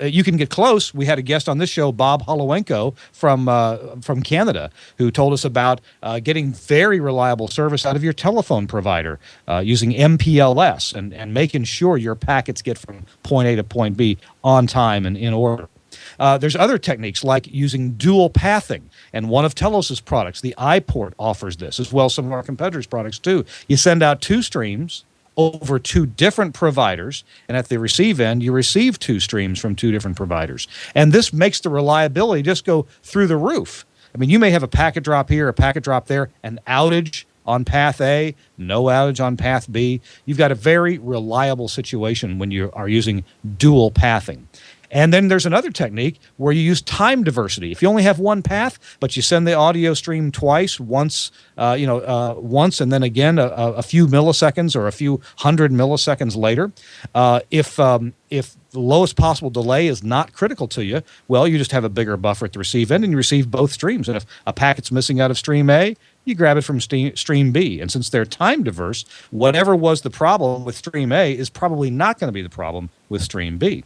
You can get close. We had a guest on this show, Bob Holowenko from Canada, who told us about getting very reliable service out of your telephone provider using MPLS and making sure your packets get from point A to point B on time and in order. There's other techniques like using dual pathing, and one of Telos's products, the iPort, offers this, as well as some of our competitors' products too. You send out 2 streams over 2 different providers, and at the receive end, you receive 2 streams from 2 different providers. And this makes the reliability just go through the roof. I mean, you may have a packet drop here, a packet drop there, an outage on path A, no outage on path B. You've got a very reliable situation when you are using dual pathing. And then there's another technique where you use time diversity. If you only have one path, but you send the audio stream twice, once and then again a few milliseconds or a few hundred milliseconds later, if the lowest possible delay is not critical to you, well, you just have a bigger buffer at the receive end and you receive both streams. And if a packet's missing out of stream A, you grab it from stream B. And since they're time diverse, whatever was the problem with stream A is probably not going to be the problem with stream B.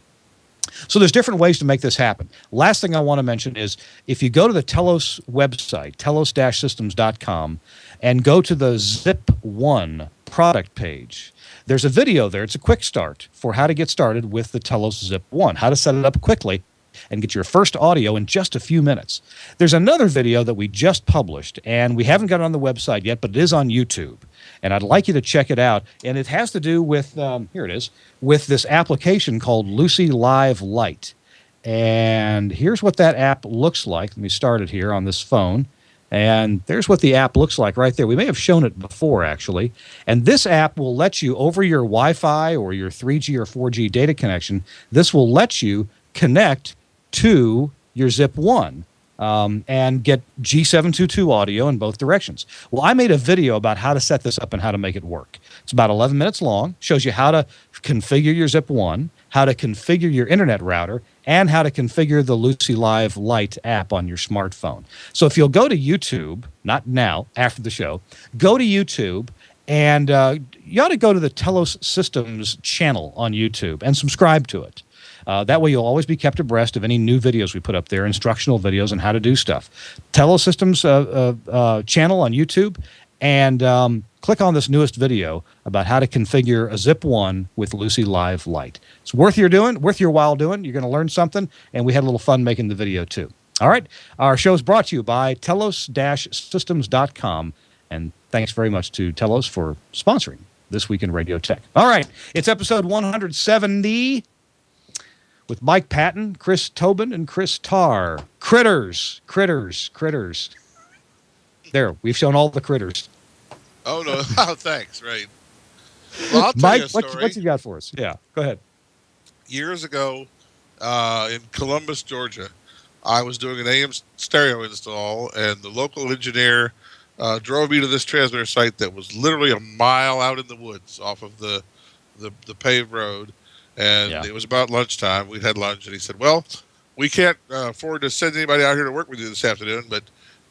So there's different ways to make this happen. Last thing I want to mention is if you go to the Telos website, telos-systems.com, and go to the Zip 1 product page, there's a video there. It's a quick start for how to get started with the Telos Zip 1, how to set it up quickly and get your first audio in just a few minutes. There's another video that we just published, and we haven't got it on the website yet, but it is on YouTube. And I'd like you to check it out. And it has to do with, here it is, with this application called Lucy Live Lite. And here's what that app looks like. Let me start it here on this phone. And there's what the app looks like right there. We may have shown it before, actually. And this app will let you, over your Wi-Fi or your 3G or 4G data connection, this will let you connect to your Zip 1 and get G722 audio in both directions. Well, I made a video about how to set this up and how to make it work. It's about 11 minutes long, shows you how to configure your Zip 1, how to configure your internet router, and how to configure the Lucy Live Lite app on your smartphone. So if you'll go to YouTube, not now, after the show, go to YouTube, and you ought to go to the Telos Systems channel on YouTube and subscribe to it. That way you'll always be kept abreast of any new videos we put up there, instructional videos on how to do stuff. Telos Systems channel on YouTube, and click on this newest video about how to configure a Zip 1 with Lucy Live Lite. It's worth your while doing. You're going to learn something, and we had a little fun making the video too. All right, our show is brought to you by telos-systems.com, and thanks very much to Telos for sponsoring This Week in Radio Tech. All right, it's episode 170. With Mike Patton, Chris Tobin, and Chris Tarr. Critters. There, we've shown all the critters. Oh, no. Oh, thanks. Right. Well, I'll tell Mike, you a story. what you got for us? Yeah, go ahead. Years ago in Columbus, Georgia, I was doing an AM stereo install, and the local engineer drove me to this transmitter site that was literally a mile out in the woods off of the paved road. And It was about lunchtime. We'd had lunch, and he said, well, we can't afford to send anybody out here to work with you this afternoon, but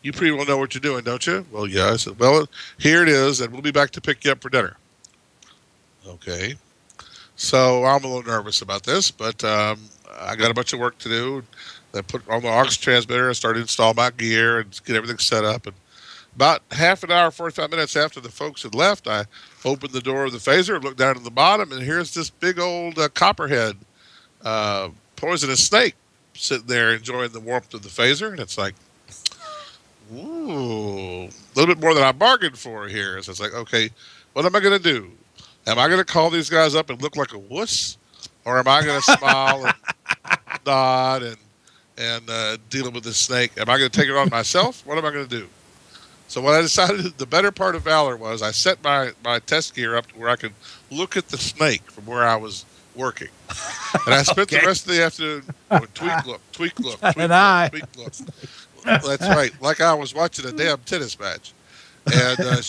you pretty well know what you're doing, don't you? Well, yeah. I said, well, here it is, and we'll be back to pick you up for dinner. Okay. So I'm a little nervous about this, but I got a bunch of work to do. I put on the aux transmitter and started to install my gear and get everything set up. And about half an hour, 45 minutes after the folks had left, I opened the door of the phaser, looked down at the bottom, and here's this big old copperhead poisonous snake sitting there enjoying the warmth of the phaser. And it's like, ooh, a little bit more than I bargained for here. So it's like, okay, what am I going to do? Am I going to call these guys up and look like a wuss? Or am I going to smile and nod and dealing with this snake? Am I going to take it on myself? What am I going to do? So what I decided, the better part of valor was I set my test gear up to where I could look at the snake from where I was working. And I spent the rest of the afternoon going, tweak, look, tweak, look, tweak, look, tweak, look. That's right. Like I was watching a damn tennis match. And the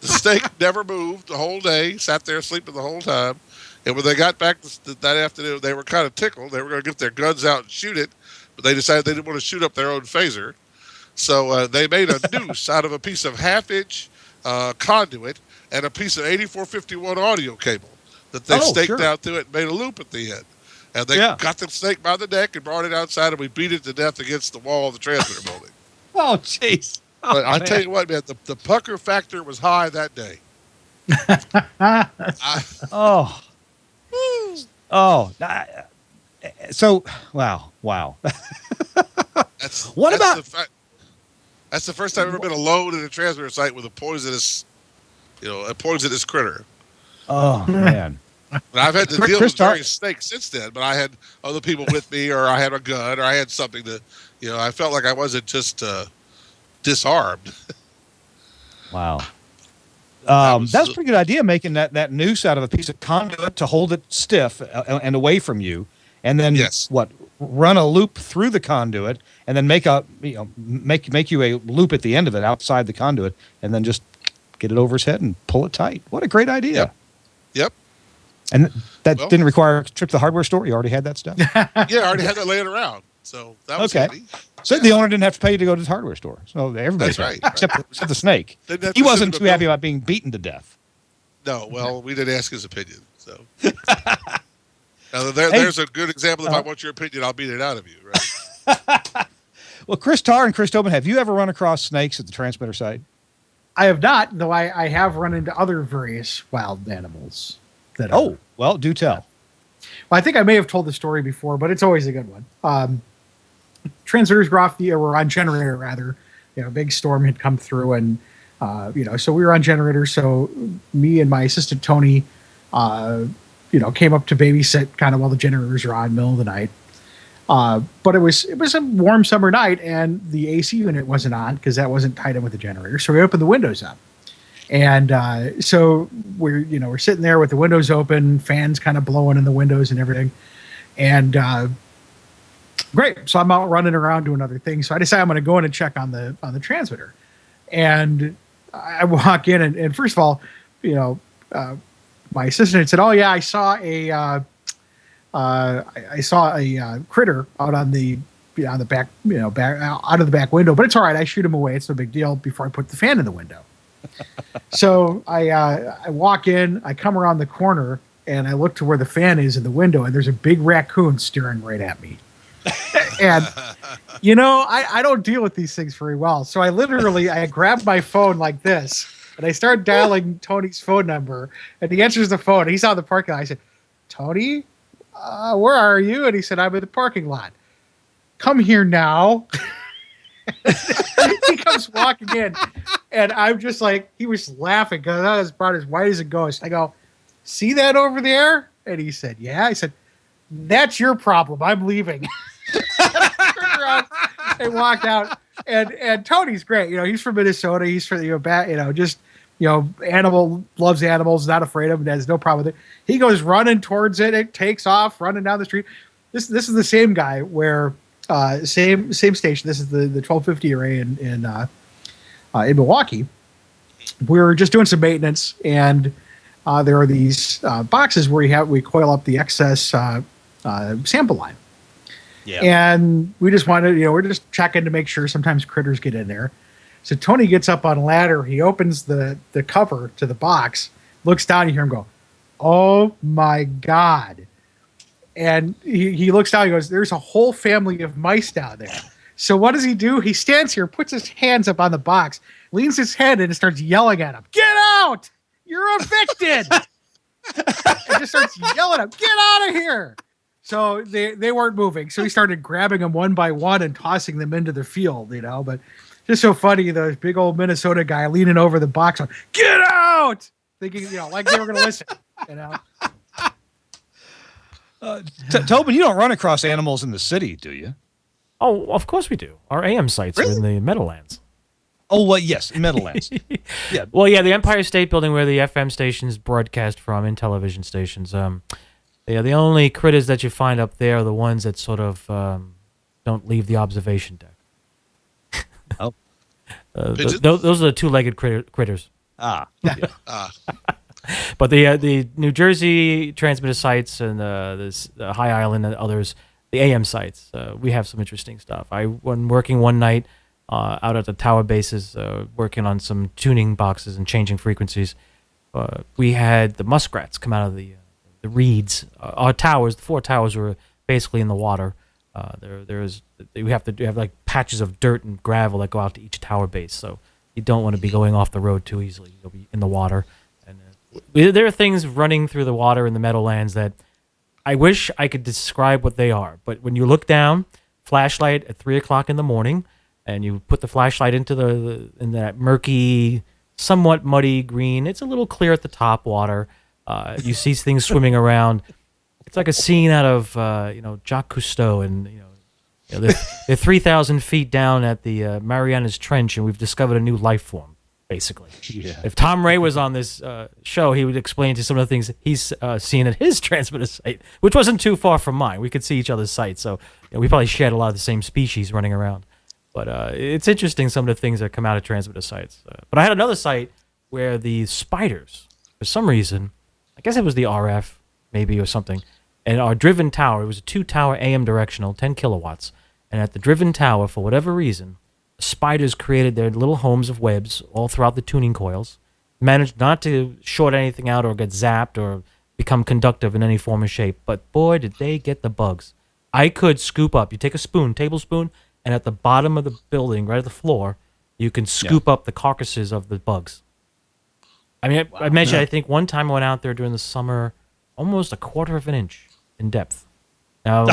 snake never moved the whole day, sat there sleeping the whole time. And when they got back that afternoon, they were kind of tickled. They were going to get their guns out and shoot it, but they decided they didn't want to shoot up their own phaser. So they made a noose out of a piece of half-inch conduit and a piece of 8451 audio cable that they staked out to it and made a loop at the end. And they got the snake by the neck and brought it outside, and we beat it to death against the wall of the transmitter building. Oh, jeez. Oh, but I tell you what, man, the pucker factor was high that day. So, wow. That's the first time I've ever been alone in a transmitter site with a poisonous critter. Oh, man. And I've had to deal with various snakes since then, but I had other people with me, or I had a gun, or I had something to, I felt like I wasn't just disarmed. Wow. That's a pretty good idea, making that noose out of a piece of conduit to hold it stiff and away from you. And then run a loop through the conduit, and then make you a loop at the end of it outside the conduit, and then just get it over his head and pull it tight. What a great idea! Yep. And that didn't require a trip to the hardware store. You already had that stuff. Yeah, I already had that laying around, so that was handy. So the owner didn't have to pay you to go to the hardware store. So everybody's right. Except the snake. He wasn't too happy about being beaten to death. No, well, we didn't ask his opinion, so. Now, there's a good example. If I want your opinion, I'll beat it out of you, right? Well, Chris Tarr and Chris Tobin, have you ever run across snakes at the transmitter site? I have not, though I have run into other various wild animals. Well, do tell. Well, I think I may have told the story before, but it's always a good one. Transmitters were on generator, rather. A big storm had come through, and so we were on generator. So me and my assistant Tony, came up to babysit kind of while the generators are on in the middle of the night. But it was a warm summer night, and the AC unit wasn't on because that wasn't tied in with the generator. So we opened the windows up, and so we're sitting there with the windows open, fans kind of blowing in the windows and everything, and great. So I'm out running around doing other things. So I decide I'm going to go in and check on the transmitter, and I walk in, and first of all, my assistant had said, "Oh yeah, I saw a critter out on the back, out of the back window, but it's all right. I shoot him away. It's no big deal." Before I put the fan in the window, so I walk in, I come around the corner, and I look to where the fan is in the window, and there's a big raccoon staring right at me. And I don't deal with these things very well, so I grab my phone like this. And I start dialing Tony's phone number, and he answers the phone. He's out in the parking lot. I said, "Tony, where are you?" And he said, "I'm in the parking lot." "Come here now." He comes walking in, and I'm just like, he was laughing because I was about as white as a ghost. I go, "See that over there?" And he said, "Yeah." I said, "That's your problem. I'm leaving." I turned around and walked out. And Tony's great. He's from Minnesota. He's from loves animals, not afraid of them, has no problem with it. He goes running towards it. It takes off, running down the street. This is the same guy where same station. This is the 1250 array in Milwaukee. We're just doing some maintenance, and there are these boxes where we coil up the excess sample line. Yeah. And we just wanted, we're just checking to make sure. Sometimes critters get in there. So Tony gets up on a ladder. He opens the cover to the box, looks down, you hear him go, "Oh my God." And he looks down, he goes, "There's a whole family of mice down there." So what does he do? He stands here, puts his hands up on the box, leans his head, and starts yelling at him, "Get out! You're evicted!" And just starts yelling at him, "Get out of here!" So they weren't moving. So he started grabbing them one by one and tossing them into the field, but Just so funny, the big old Minnesota guy leaning over the box, going, "Get out!" Thinking, like they were going to listen. Tobin, you don't run across animals in the city, do you? Oh, of course we do. Our AM sites are in the Meadowlands. Oh, well, yes, Meadowlands. Yeah. Well, yeah, the Empire State Building where the FM stations broadcast from and television stations. The only critters that you find up there are the ones that sort of don't leave the observation deck. Oh. Those are the two-legged critters. Ah. Yeah. But the New Jersey transmitter sites and the High Island and others, the AM sites, we have some interesting stuff. When working one night out at the tower bases, working on some tuning boxes and changing frequencies, we had the muskrats come out of the reeds. Our towers, the 4 towers, were basically in the water. We have to have like patches of dirt and gravel that go out to each tower base, so you don't want to be going off the road too easily. You'll be in the water. There are things running through the water in the Meadowlands that I wish I could describe what they are. But when you look down, flashlight at 3 o'clock in the morning, and you put the flashlight into in that murky, somewhat muddy green. It's a little clear at the top water. You see things swimming around. It's like a scene out of Jacques Cousteau, and they're 3,000 feet down at the Marianas Trench, and we've discovered a new life form. Basically, yeah. If Tom Ray was on this show, he would explain to some of the things he's seen at his transmitter site, which wasn't too far from mine. We could see each other's sites, so we probably shared a lot of the same species running around. But it's interesting, some of the things that come out of transmitter sites. But I had another site where the spiders, for some reason, I guess it was the RF, maybe, or something, and our driven tower, it was a 2-tower AM directional, 10 kilowatts, and at the driven tower, for whatever reason, spiders created their little homes of webs all throughout the tuning coils, managed not to short anything out or get zapped or become conductive in any form or shape, but boy, did they get the bugs. I could scoop up. You take a spoon, tablespoon, and at the bottom of the building, right at the floor, you can scoop up the carcasses of the bugs. I mean, I mentioned, I think one time I went out there during the summer, almost a quarter of an inch in depth. Now,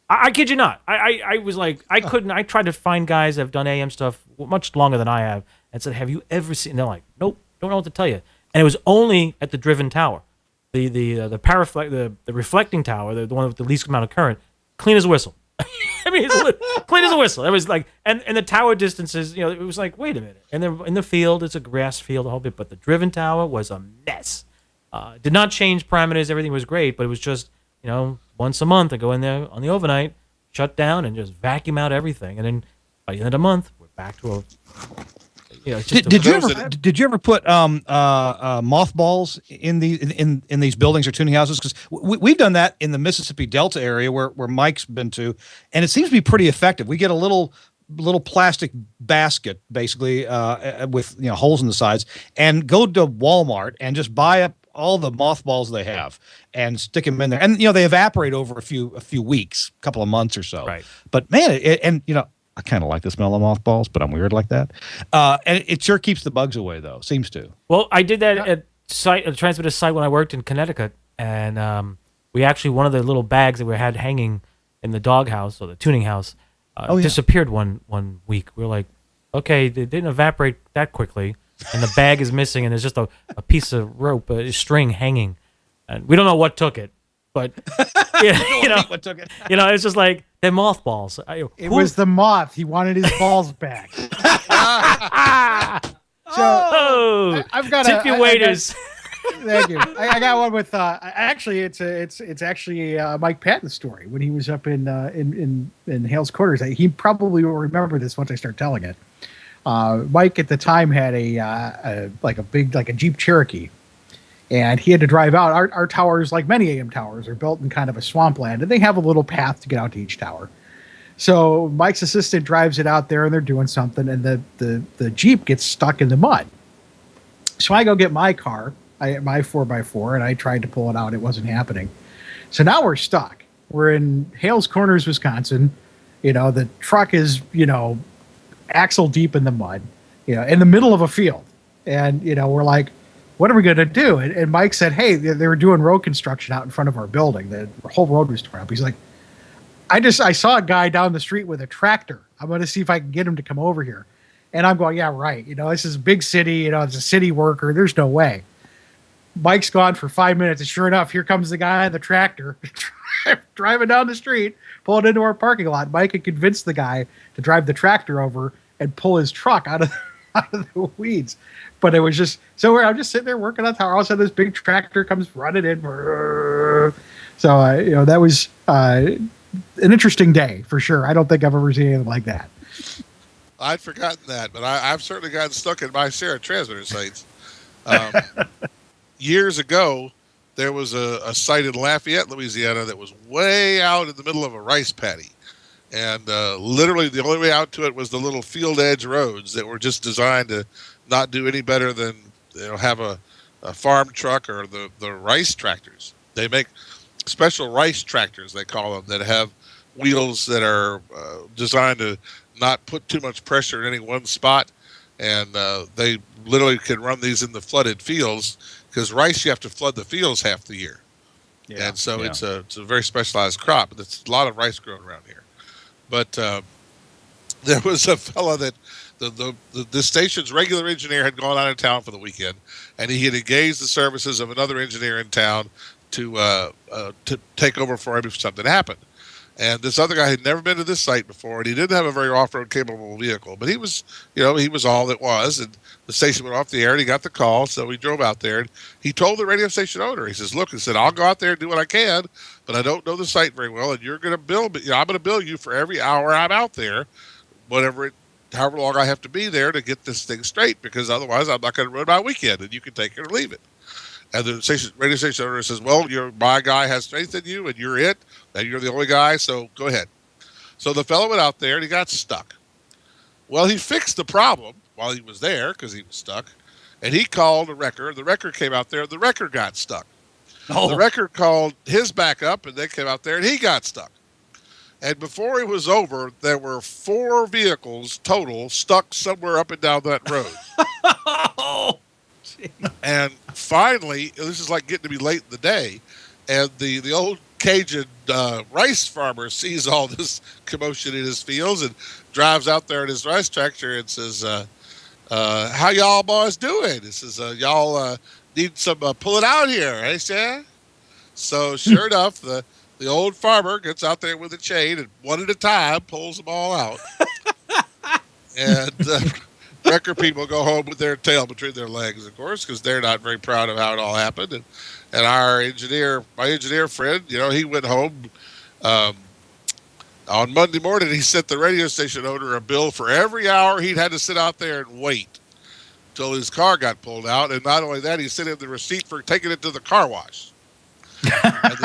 I kid you not. I was like, I couldn't. I tried to find guys that have done AM stuff much longer than I have, and said, "Have you ever seen?" And they're like, "Nope, don't know what to tell you." And it was only at the driven tower, the reflecting tower, the one with the least amount of current, clean as a whistle. I mean, clean as a whistle. It was like, and the tower distances, it was like, wait a minute. And then in the field, it's a grass field, a whole bit, but the driven tower was a mess. Did not change parameters. Everything was great, but it was just, once a month I go in there on the overnight, shut down, and just vacuum out everything. And then by the end of the month, we're back to a. Did you ever put mothballs in these buildings or tuning houses? Because we've done that in the Mississippi Delta area where Mike's been to, and it seems to be pretty effective. We get a little plastic basket basically with holes in the sides, and go to Walmart and just buy up all the mothballs they have and stick them in there, and they evaporate over a few weeks, a couple of months or so. Right. But man, I kind of like the smell of mothballs, but I'm weird like that. And it sure keeps the bugs away, though. Seems to. Well, I did that at a transmitter site when I worked in Connecticut, and we actually, one of the little bags that we had hanging in the doghouse or the tuning house disappeared one week. We were like, okay, it didn't evaporate that quickly, and the bag is missing, and there's just a piece of rope, a string hanging, and we don't know what took it. But what took it? It's just like they're mothballs. It was the moth. He wanted his balls back. I've got tip your waiters. Thank you. I got one with actually it's actually Mike Patton's story when he was up in Hale's quarters. He probably will remember this once I start telling it. Mike at the time had a Jeep Cherokee. And he had to drive out. Our towers, like many AM towers, are built in kind of a swampland, and they have a little path to get out to each tower. So Mike's assistant drives it out there, and they're doing something, and the Jeep gets stuck in the mud. So I go get my car, my 4x4, and I tried to pull it out. It wasn't happening. So now we're stuck. We're in Hales Corners, Wisconsin. The truck is, axle deep in the mud, in the middle of a field. And, we're like, what are we going to do? And Mike said, hey, they were doing road construction out in front of our building. The whole road was torn up. He's like, I saw a guy down the street with a tractor. I'm going to see if I can get him to come over here. And I'm going, yeah, right. This is a big city. It's a city worker. There's no way. Mike's gone for 5 minutes, and sure enough, here comes the guy in the tractor driving down the street, pulling into our parking lot. Mike had convinced the guy to drive the tractor over and pull his truck out of the weeds. But it was just so weird. I'm just sitting there working on tower. All of a sudden, this big tractor comes running in. So that was an interesting day for sure. I don't think I've ever seen anything like that. I'd forgotten that, but I've certainly gotten stuck in my share of transmitter sites. Years ago, there was a site in Lafayette, Louisiana, that was way out in the middle of a rice paddy. And literally the only way out to it was the little field edge roads that were just designed to not do any better than have a farm truck or the rice tractors. They make special rice tractors, they call them, that have wheels that are designed to not put too much pressure in any one spot. And they literally can run these in the flooded fields, because rice, you have to flood the fields half the year. Yeah, and so it's a very specialized crop. There's a lot of rice grown around here. But there was a fella that the station's regular engineer had gone out of town for the weekend, and he had engaged the services of another engineer in town to take over for him if something happened. And this other guy had never been to this site before, and he didn't have a very off-road capable vehicle. But he was, he was all that was. And the station went off the air, and he got the call, so he drove out there. And he told the radio station owner, he says, "Look," he said, "I'll go out there and do what I can, but I don't know the site very well, and you're going to bill me. I'm going to bill you for every hour I'm out there, however long I have to be there to get this thing straight, because otherwise I'm not going to ruin my weekend, and you can take it or leave it." And the radio station owner says, "Well, my guy has faith in you, and you're it, and you're the only guy, so go ahead." So the fellow went out there, and he got stuck. Well, he fixed the problem while he was there, because he was stuck, and he called a wrecker. The wrecker came out there, the wrecker got stuck. Oh. The wrecker called his backup, and they came out there, and he got stuck. And before it was over, there were 4 vehicles total stuck somewhere up and down that road. Oh. And finally, this is like getting to be late in the day, and the old Cajun rice farmer sees all this commotion in his fields and drives out there in his rice tractor and says, "How y'all boys doing?" He says, "Y'all need some pulling out here, eh, sir?" So sure enough, the old farmer gets out there with a chain and one at a time pulls them all out. And wrecker people go home with their tail between their legs, of course, because they're not very proud of how it all happened. And my engineer friend, he went home on Monday morning. He sent the radio station owner a bill for every hour he'd had to sit out there and wait till his car got pulled out. And not only that, he sent him the receipt for taking it to the car wash. And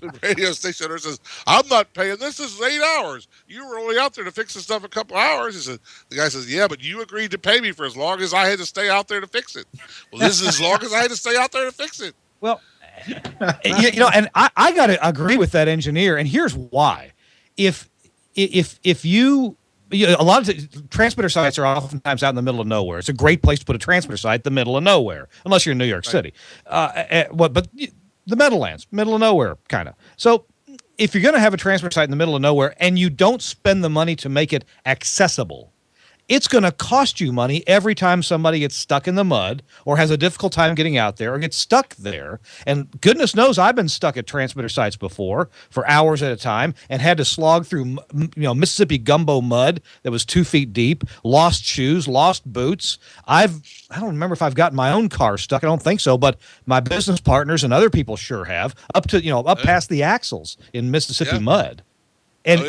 the radio station owner says, "I'm not paying this. This is 8 hours. You were only out there to fix the stuff a couple hours." He said, the guy says, "Yeah, but you agreed to pay me for as long as I had to stay out there to fix it." "Well, this is as long as I had to stay out there to fix it." Well, and I got to agree with that engineer, and here's why. If you a lot of transmitter sites are oftentimes out in the middle of nowhere. It's a great place to put a transmitter site, the middle of nowhere, unless you're in New York City. But the Meadowlands, middle of nowhere, kind of. So if you're going to have a transmitter site in the middle of nowhere and you don't spend the money to make it accessible, it's going to cost you money every time somebody gets stuck in the mud or has a difficult time getting out there or gets stuck there. And goodness knows I've been stuck at transmitter sites before for hours at a time and had to slog through Mississippi gumbo mud that was 2 feet deep, lost shoes, lost boots. I don't remember if I've gotten my own car stuck. I don't think so, but my business partners and other people sure have, up past the axles in Mississippi mud. And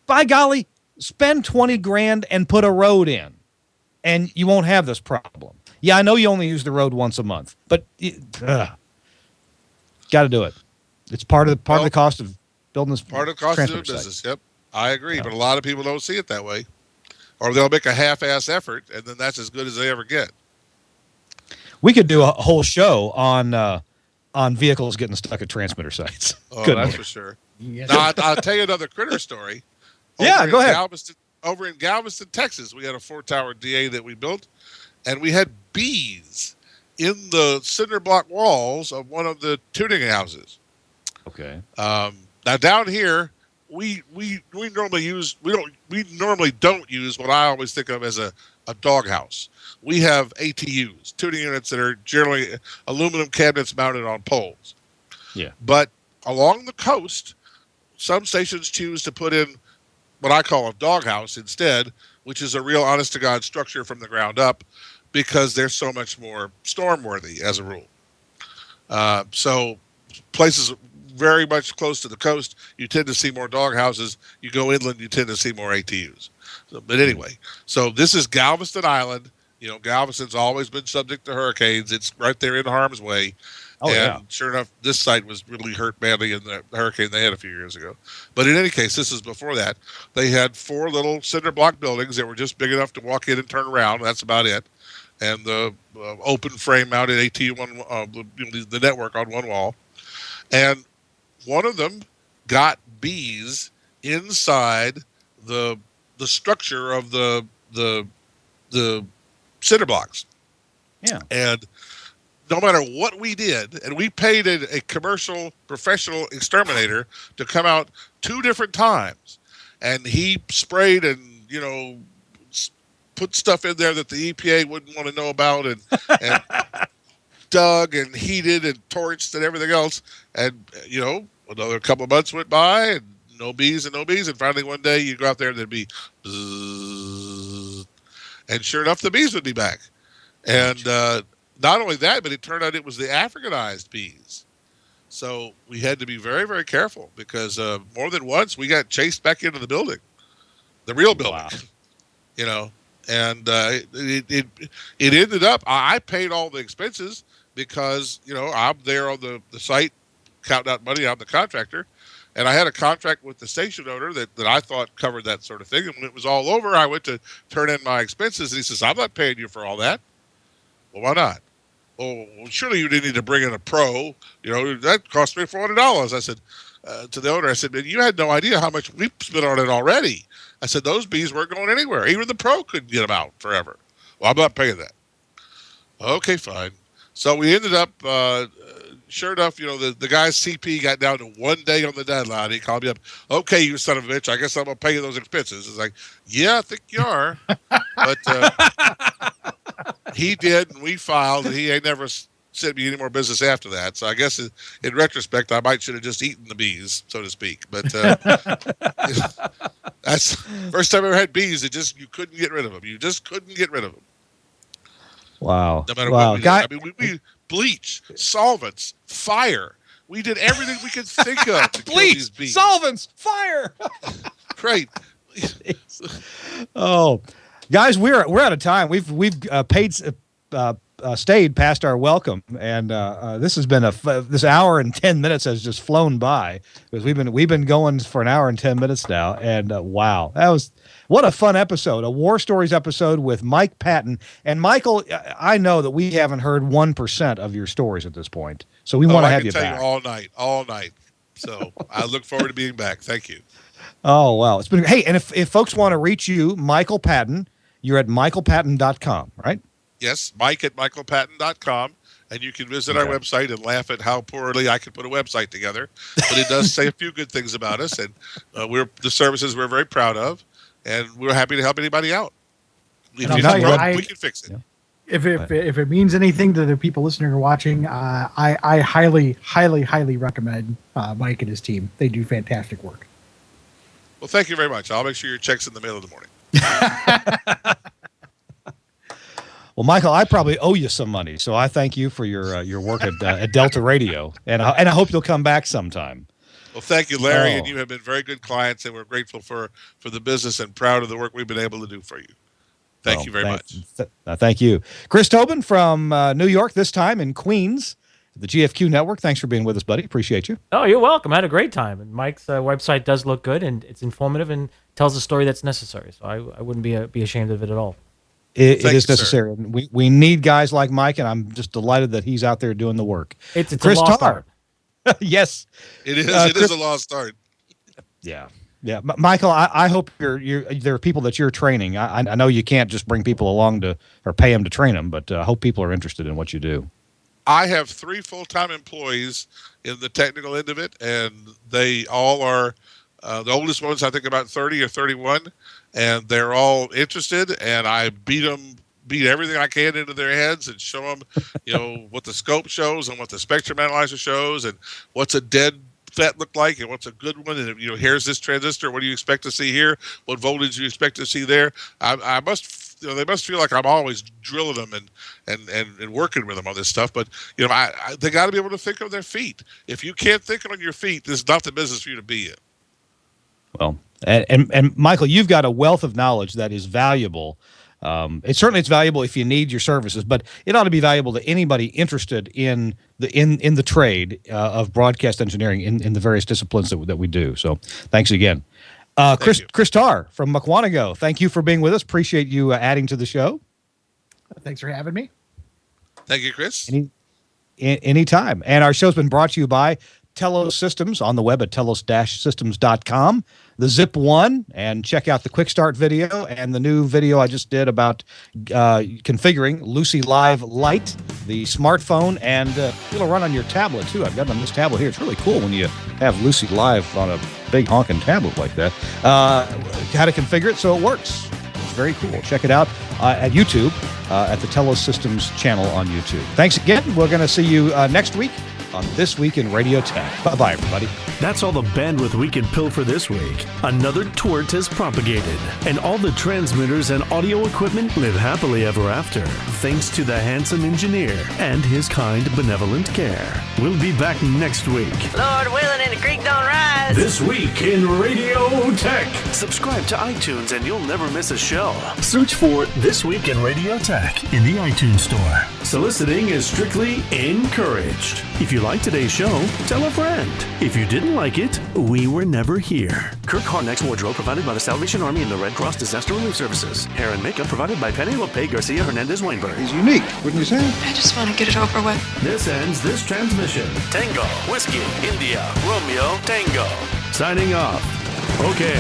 by golly, spend $20,000 and put a road in, and you won't have this problem. Yeah, I know you only use the road once a month, but got to do it. It's part of the cost of building this. Part of the cost of doing business. Yep, I agree. Yeah. But a lot of people don't see it that way, or they'll make a half-ass effort, and then that's as good as they ever get. We could do a whole show on vehicles getting stuck at transmitter sites. Oh, that's for sure. Yes. Now I'll tell you another critter story. Go ahead. Over in Galveston, Texas, we had a 4-tower DA that we built, and we had bees in the cinder block walls of one of the tuning houses. Okay. Now down here, we normally don't use what I always think of as a doghouse. We have ATUs, tuning units that are generally aluminum cabinets mounted on poles. Yeah. But along the coast, some stations choose to put in what I call a doghouse instead, which is a real honest-to-God structure from the ground up, because they're so much more storm-worthy as a rule. So places very much close to the coast, you tend to see more doghouses. You go inland, you tend to see more ATUs. But anyway, so this is Galveston Island. You know, Galveston's always been subject to hurricanes. It's right there in harm's way. Oh, and yeah. sure enough, this site was really hurt badly in the hurricane they had a few years ago. But in any case, this is before that. They had 4 little cinder block buildings that were just big enough to walk in and turn around. That's about it. And the open frame mounted ATU, the network on one wall. And one of them got bees inside the structure of the cinder blocks. Yeah. And no matter what we did, and we paid a commercial professional exterminator to come out 2 different times, and he sprayed and, you know, put stuff in there that the EPA wouldn't want to know about, and dug and heated and torched and everything else. And, you know, another couple of months went by and no bees. And finally one day you go out there and there'd be bzzz, and sure enough, the bees would be back. And not only that, but it turned out it was the Africanized bees. So we had to be very, very careful, because more than once we got chased back into the building, the real building. Wow. You know, and it ended up, I paid all the expenses because, you know, I'm there on the site counting out money. I'm the contractor. And I had a contract with the station owner that I thought covered that sort of thing. And when it was all over, I went to turn in my expenses, and he says, "I'm not paying you for all that." Well, why not? "Oh, well, surely you didn't need to bring in a pro. You know, that cost me $400. I said to the owner, I said, "Man, you had no idea how much we spent on it already." I said, "Those bees weren't going anywhere. Even the pro couldn't get them out forever." "Well, I'm not paying that." Okay, fine. So we ended up, sure enough, you know, the guy's CP got down to 1 day on the deadline. He called me up. "Okay, you son of a bitch, I guess I'm going to pay you those expenses." It's like, "Yeah, I think you are." But he did, and we filed, and he ain't never sent me any more business after that. So I guess in retrospect, I might should have just eaten the bees, so to speak. But that's first time I ever had bees. You couldn't get rid of them. You just couldn't get rid of them. Wow. No matter what we did. I mean, we bleach, solvents, fire. We did everything we could think of to kill these bees. Solvents, fire. Great. Oh, guys, we're out of time. We've stayed past our welcome, and this has been this hour and 10 minutes has just flown by, because we've been going for an hour and 10 minutes now, and wow, what a fun episode, a War Stories episode with Mike Patton. And Michael, I know that we haven't heard 1% of your stories at this point, so we want to have you back. I can tell you all night. So I look forward to being back. Thank you. Oh, wow. It's been, hey, and if folks want to reach you, Michael Patton, you're at michaelpatton.com, right? Yes, Mike at michaelpatton.com. And you can visit our website and laugh at how poorly I could put a website together. But it does say a few good things about us, and the services we're very proud of, and we're happy to help anybody out. If you have a problem, we can fix it. Yeah. If it means anything to the people listening or watching, I highly recommend Mike and his team. They do fantastic work. Well, thank you very much. I'll make sure your check's in the mail in the morning. Well, Michael, I probably owe you some money, so I thank you for your work at Delta Radio, and I hope you'll come back sometime. Well, thank you, Larry, and you have been very good clients, and we're grateful for the business and proud of the work we've been able to do for you. Thank you very much. Thank you. Chris Tobin from New York, this time in Queens, the GFQ Network. Thanks for being with us, buddy. Appreciate you. Oh, you're welcome. I had a great time. And Mike's website does look good, and it's informative and tells a story that's necessary. So I wouldn't be ashamed of it at all. It is necessary. We need guys like Mike, and I'm just delighted that he's out there doing the work. It's Chris a lost art. Yes, it is. It is a lost art. Yeah. Michael, I hope there are people that you're training. I know you can't just bring people along or pay them to train them, but I hope people are interested in what you do. I have 3 full-time employees in the technical end of it, and they all are The oldest one's, I think, about 30 or 31, and they're all interested, and I beat everything I can into their heads and show them, what the scope shows and what the spectrum analyzer shows and what's a dead FET look like and what's a good one. And, here's this transistor. What do you expect to see here? What voltage do you expect to see there? They must feel like I'm always drilling them and working with them on this stuff. But, they got to be able to think on their feet. If you can't think on your feet, this is not the business for you to be in. Well, and Michael, you've got a wealth of knowledge that is valuable. It's valuable if you need your services, but it ought to be valuable to anybody interested in the trade of broadcast engineering in the various disciplines that we do. So thanks again. Chris Tarr from Mukwonago, thank you for being with us. Appreciate you adding to the show. Thanks for having me. Thank you, Chris. Anytime. And our show's been brought to you by Telos Systems on the web at telos-systems.com. The Zip One, and check out the quick start video and the new video I just did about configuring Lucy Live Lite, the smartphone, and it'll run on your tablet too. I've got it on this tablet here. It's really cool when you have Lucy Live on a big honking tablet like that. How to configure it so it works. It's very cool. Check it out at YouTube, at the Telos Systems channel on YouTube. Thanks again. We're going to see you next week on This Week in Radio Tech. Bye-bye, everybody. That's all the bandwidth we can pill for this week. Another tort has propagated, and all the transmitters and audio equipment live happily ever after, thanks to the handsome engineer and his kind, benevolent care. We'll be back next week. Lord willing and the creek don't rise. This Week in Radio Tech. Subscribe to iTunes and you'll never miss a show. Search for This Week in Radio Tech in the iTunes Store. Soliciting is strictly encouraged. If you like today's show, tell a friend. If you didn't like it, we were never here. Kirk Harnack's wardrobe provided by the Salvation Army and the Red Cross Disaster Relief Services. Hair and makeup provided by Penelope Garcia Hernandez Weinberg. He's unique, wouldn't you say? I just want to get it over with. This ends this transmission. Tango, Whiskey, India, Romeo, Tango. Signing off. Okay.